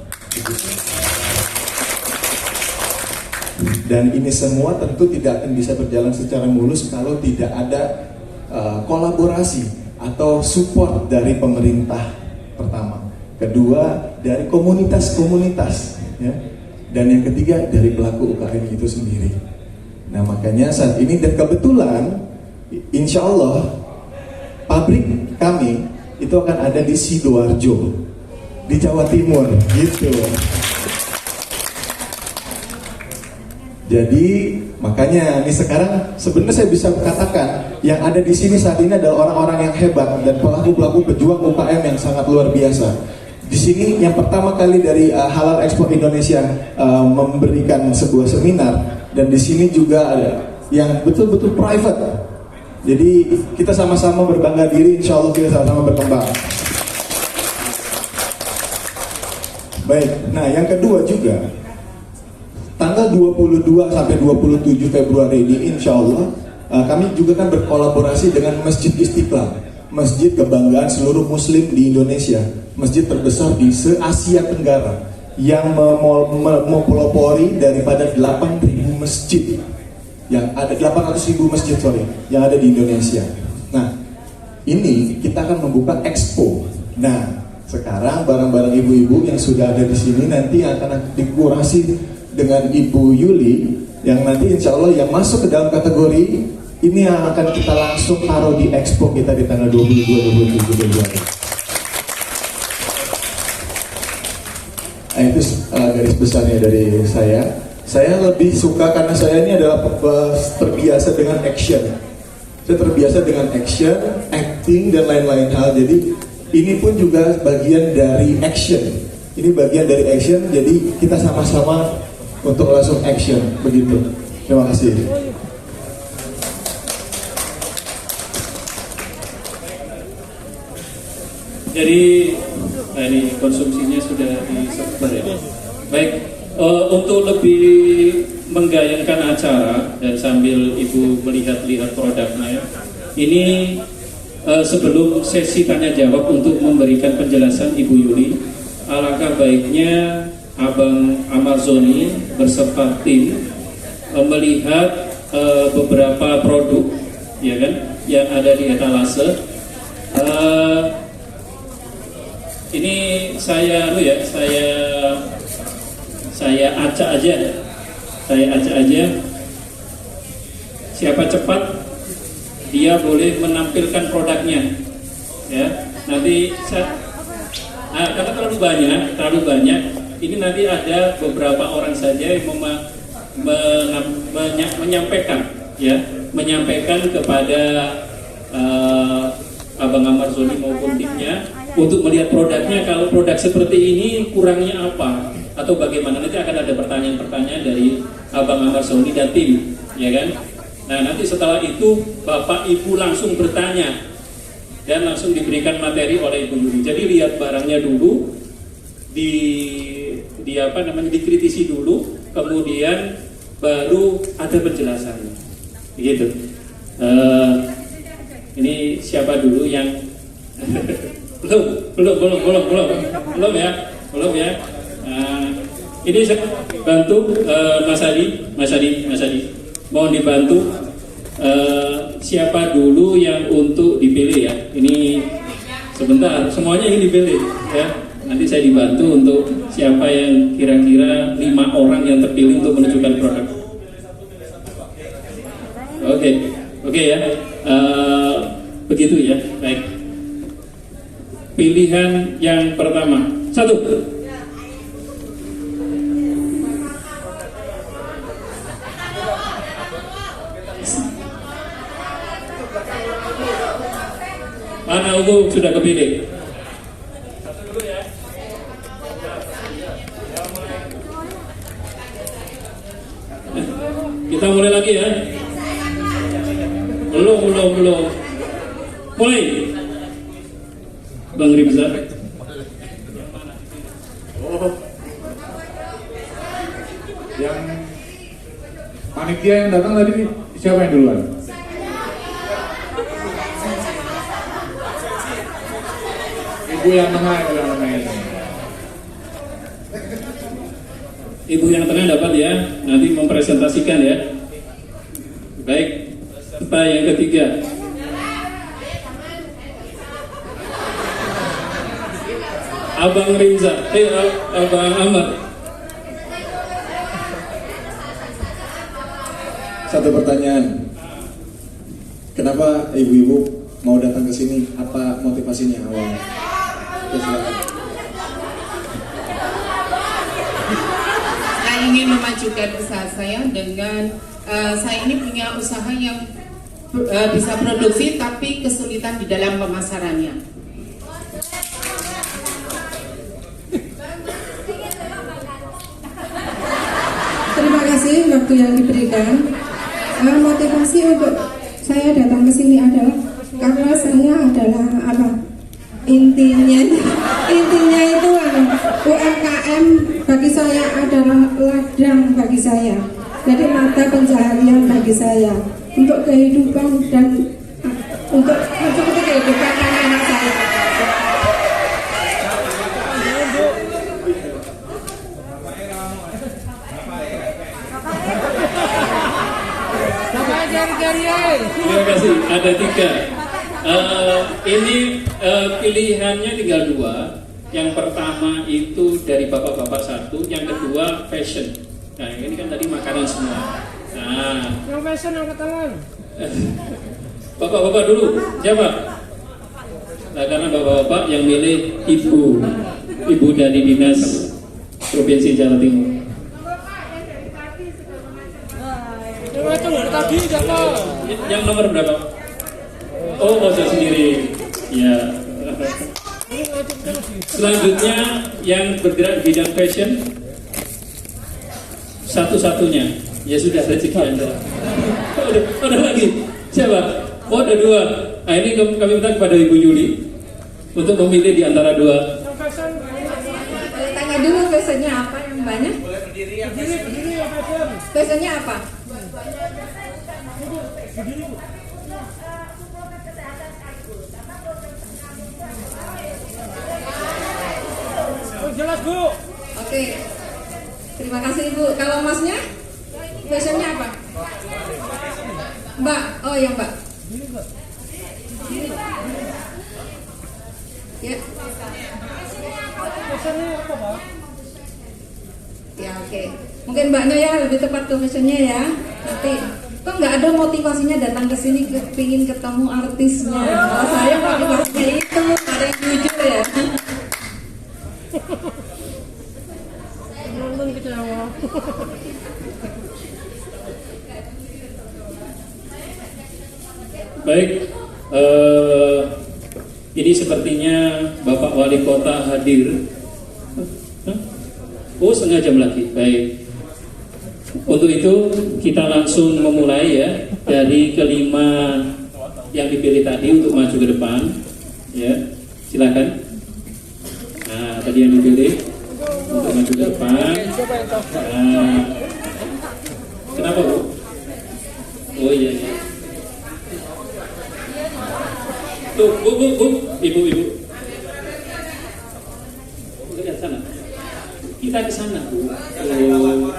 F: Dan ini semua tentu tidak akan bisa berjalan secara mulus kalau tidak ada kolaborasi atau support dari pemerintah pertama. Kedua, dari komunitas-komunitas, ya. Dan yang ketiga, dari pelaku UKM itu sendiri. Nah makanya saat ini, dan kebetulan insya Allah pabrik kami itu akan ada di Sidoarjo, di Jawa Timur, gitu. Jadi makanya ini sekarang sebenarnya saya bisa katakan yang ada di sini saat ini adalah orang-orang yang hebat dan pelaku-pelaku pejuang UKM yang sangat luar biasa. Di sini yang pertama kali dari Halal Expo Indonesia memberikan sebuah seminar, dan di sini juga ada yang betul-betul private. Jadi kita sama-sama berbangga diri, insya Allah kita sama-sama berkembang. Baik, nah yang kedua juga tanggal 22 sampai 27 Februari ini insya Allah kami juga kan berkolaborasi dengan Masjid Istiqlal, masjid kebanggaan seluruh muslim di Indonesia, masjid terbesar di se-Asia Tenggara yang mempelopori daripada 8.000 masjid yang ada, 800.000 masjid yang ada di Indonesia. Nah ini kita akan membuka expo. Nah sekarang barang-barang ibu-ibu yang sudah ada di sini nanti akan dikurasi dengan Ibu Yuli, yang nanti insya Allah yang masuk ke dalam kategori ini yang akan kita langsung taruh di expo kita di tanggal 22-27 Februari. Nah itu garis besarnya dari saya. Saya lebih suka karena saya ini adalah terbiasa dengan action. Saya terbiasa dengan action, acting dan lain-lain hal. Jadi ini pun juga bagian dari action. Ini bagian dari action. Jadi kita sama-sama untuk langsung action begitu. Terima kasih.
A: Jadi ini konsumsinya sudah disebar ya. Baik, untuk lebih menggayangkan acara dan sambil Ibu melihat-lihat produknya, ini sebelum sesi tanya jawab untuk memberikan penjelasan Ibu Yuli, alangkah baiknya Abang Amarzoni beserta tim melihat beberapa produk, ya kan, yang ada di etalase. Ini saya acak aja. Siapa cepat dia boleh menampilkan produknya, ya. Nanti karena terlalu banyak. Ini nanti ada beberapa orang saja yang menyampaikan kepada Abang Amarzoni maupun timnya untuk melihat produknya. Kalau produk seperti ini kurangnya apa atau bagaimana, nanti akan ada pertanyaan-pertanyaan dari Abang Amarzoni dan tim, ya kan? Nah nanti setelah itu Bapak Ibu langsung bertanya dan langsung diberikan materi oleh Ibu Yuli. Jadi lihat barangnya dulu, dikritisi dulu, kemudian baru ada penjelasannya, begitu. Ini siapa dulu yang belum ya, Belum ya. Ini saya bantu Mas Adi. Mohon dibantu siapa dulu yang untuk dipilih ya. Ini sebentar, semuanya ingin dipilih ya. Nanti saya dibantu untuk siapa yang kira-kira 5 orang yang terpilih untuk menunjukkan produk. Oke ya. Begitu ya. Baik. Pilihan yang pertama. 1. Mana Ubu sudah kepilih? Kita mulai lagi ya. Belum. Mulai. Bang Rimza.
G: Yang panitia yang datang tadi siapa yang duluan? Ibu yang tengah ini.
A: Ibu yang tengah dapat ya, nanti mempresentasikan ya. Baik, peserta yang ketiga. Abang Rinza, Abang Ahmad.
F: Satu pertanyaan, kenapa ibu-ibu mau datang ke sini? Apa motivasinya awalnya? Ya, silakan.
I: Saya ingin memajukan usaha saya dengan saya ini punya usaha yang bisa produksi tapi kesulitan di dalam pemasarannya.
J: Terima kasih waktu yang diberikan. Motivasi untuk saya datang ke sini adalah karena saya adalah intinya itu UMKM bagi saya adalah ladang bagi saya. Jadi mata pencaharian bagi saya untuk kehidupan dan untuk mencukupi kehidupan anak saya.
A: Terima kasih. Ada 3. Ini pilihannya tinggal 2. Yang pertama itu dari bapak-bapak 1, yang kedua fashion. Nah ini kan tadi makanan semua. Nah,
D: Yang fashion angkat tangan.
A: bapak-bapak dulu, siapa? Nah, karena bapak-bapak yang milih ibu dari dinas Provinsi Jawa Timur.
D: Yang itu tadi siapa?
A: Yang nomor berapa? Oh, saya sendiri. Ya. Selanjutnya yang bergerak di bidang fashion, satu-satunya. Ya sudah, rezeki Anda. Ada lagi? Siapa? Oh, ada 2. Nah, ini kami minta kepada Ibu Yuli untuk memilih di antara 2.
J: Tanya dulu fashionnya apa yang banyak?
D: Berdiri yang fashion.
J: Fashionnya apa?
D: Jelas Bu.
J: Oke. Terima kasih Ibu. Kalau Masnya? Fashionnya apa? Mbak. Oh ya Mbak. Ya.
D: Fashionnya apa Pak?
J: Ya oke. Mungkin Mbaknya ya lebih tepat ke fashionnya ya. Nanti kok nggak ada motivasinya datang ke sini pingin ketemu artisnya. Kalau saya motivasinya itu ada yang jujur ya.
D: Nonton kecewa.
A: Baik, ini sepertinya Bapak Wali Kota hadir. Oh, setengah jam lagi. Baik. Untuk itu kita langsung memulai ya dari kelima yang dipilih tadi untuk maju ke depan. Ya, silakan. Nah, tadi yang dipilih untuk maju ke depan. Nah, kenapa Bu? Oh iya. Tuh, Bu, ibu. Lihat sana. kita ke sana, Bu.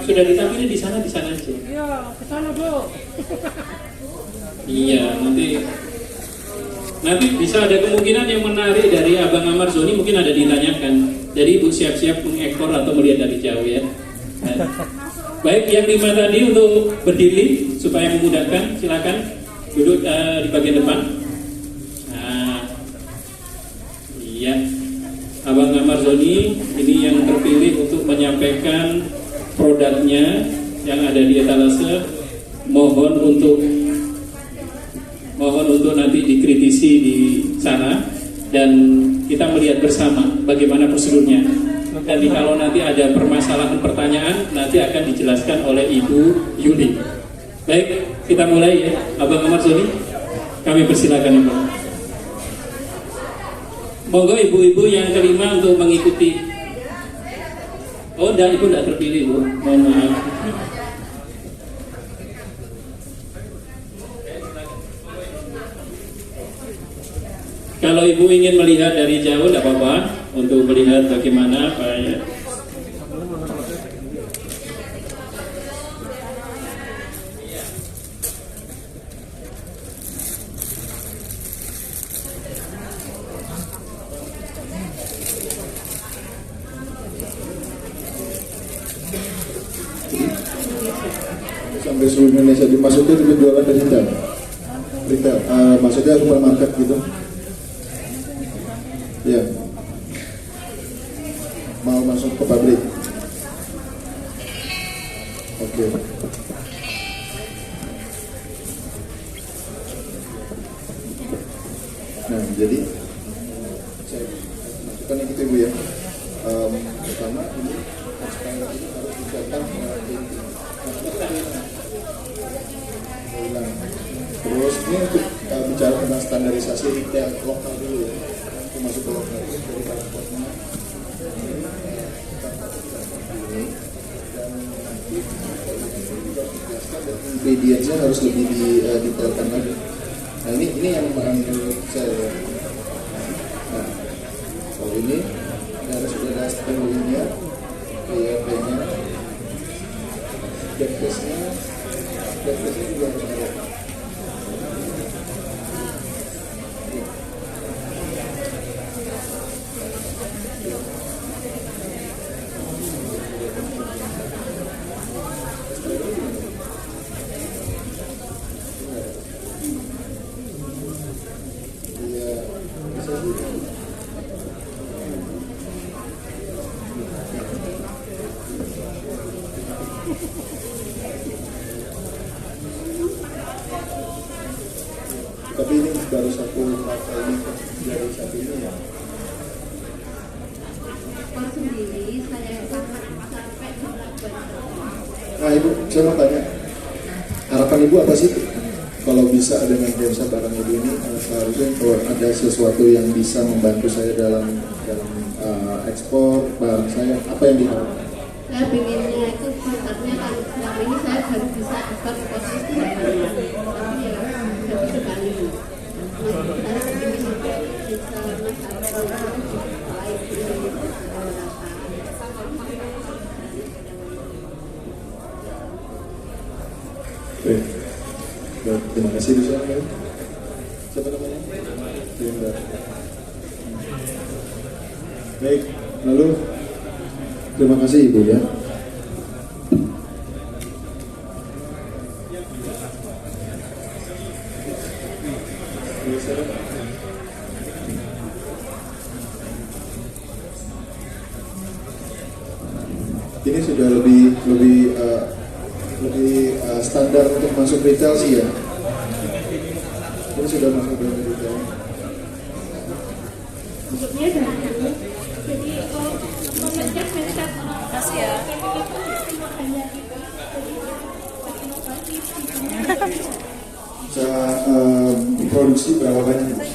A: Sudah ditampilin di sana aja.
D: Iya, ke sana, Bu.
A: Iya, nanti bisa ada kemungkinan yang menarik dari Abang Amar Zoni, mungkin ada ditanyakan. Jadi Ibu siap-siap mengekor atau melihat dari jauh ya. Baik, yang 5 tadi untuk berdiri supaya memudahkan, silakan duduk di bagian depan. Nah, iya, Abang Amar Zoni ini yang terpilih untuk menyampaikan produknya yang ada di etalase. Mohon untuk nanti dikritisi di sana dan kita melihat bersama bagaimana prosedurnya. Dan kalau nanti ada permasalahan pertanyaan nanti akan dijelaskan oleh Ibu Yuli. Baik, kita mulai ya, Abang Amar Zoni. Kami persilakan Ibu. Monggo ibu-ibu yang kelima untuk mengikuti. Oh, Ibu tidak terpilih, Bu. Mohon maaf. Kalau Ibu ingin melihat dari jauh, tidak apa-apa, untuk melihat bagaimana Pak ya.
F: Sampai seluruh Indonesia, maksudnya itu jualan dari retail, maksudnya supermarket gitu. Ya, mau masuk ke pabrik. Oke. Nah, jadi saya masukkan yang itu Ibu ya. Pertama ini harus dicetak terus ini untuk bicara tentang standarisasi retail lokal dulu ya. Masuk ke lokal dari transportnya ini dan nanti ingredientsnya harus lebih didetailkan lagi. Nah ini yang menurut saya. Nah kalau ini harus ada spendingnya, PYP-nya, backpass-nya juga harus ada. Tapi ini baru satu mata ini dari satu ini ya.
C: Kalau sendiri saya sangat sampai melakukan.
F: Nah Ibu, saya mau tanya, harapan Ibu apa sih? Kalau bisa dengan jasa barang Ibu ini, seharusnya kalau ada sesuatu yang bisa membantu saya dalam ekspor barang saya, apa yang diharapkan?
C: Saya pengennya itu kontaknya kalau selama ini saya baru bisa ekspor ke posisi tapi ya baru sekali. Saya ingin bisa masyarakat baik ini.
F: Oke, terima kasih Bu Syah. Siapa namanya? Linda. Baik, lalu terima kasih Ibu ya. Ini sudah lebih standar untuk masuk retail sih ya. Ini sudah masuk ke retail.
C: Bentuknya dari jadi mengecek mereka
K: Makasih ya.
F: Bisa produksi berapa banyak?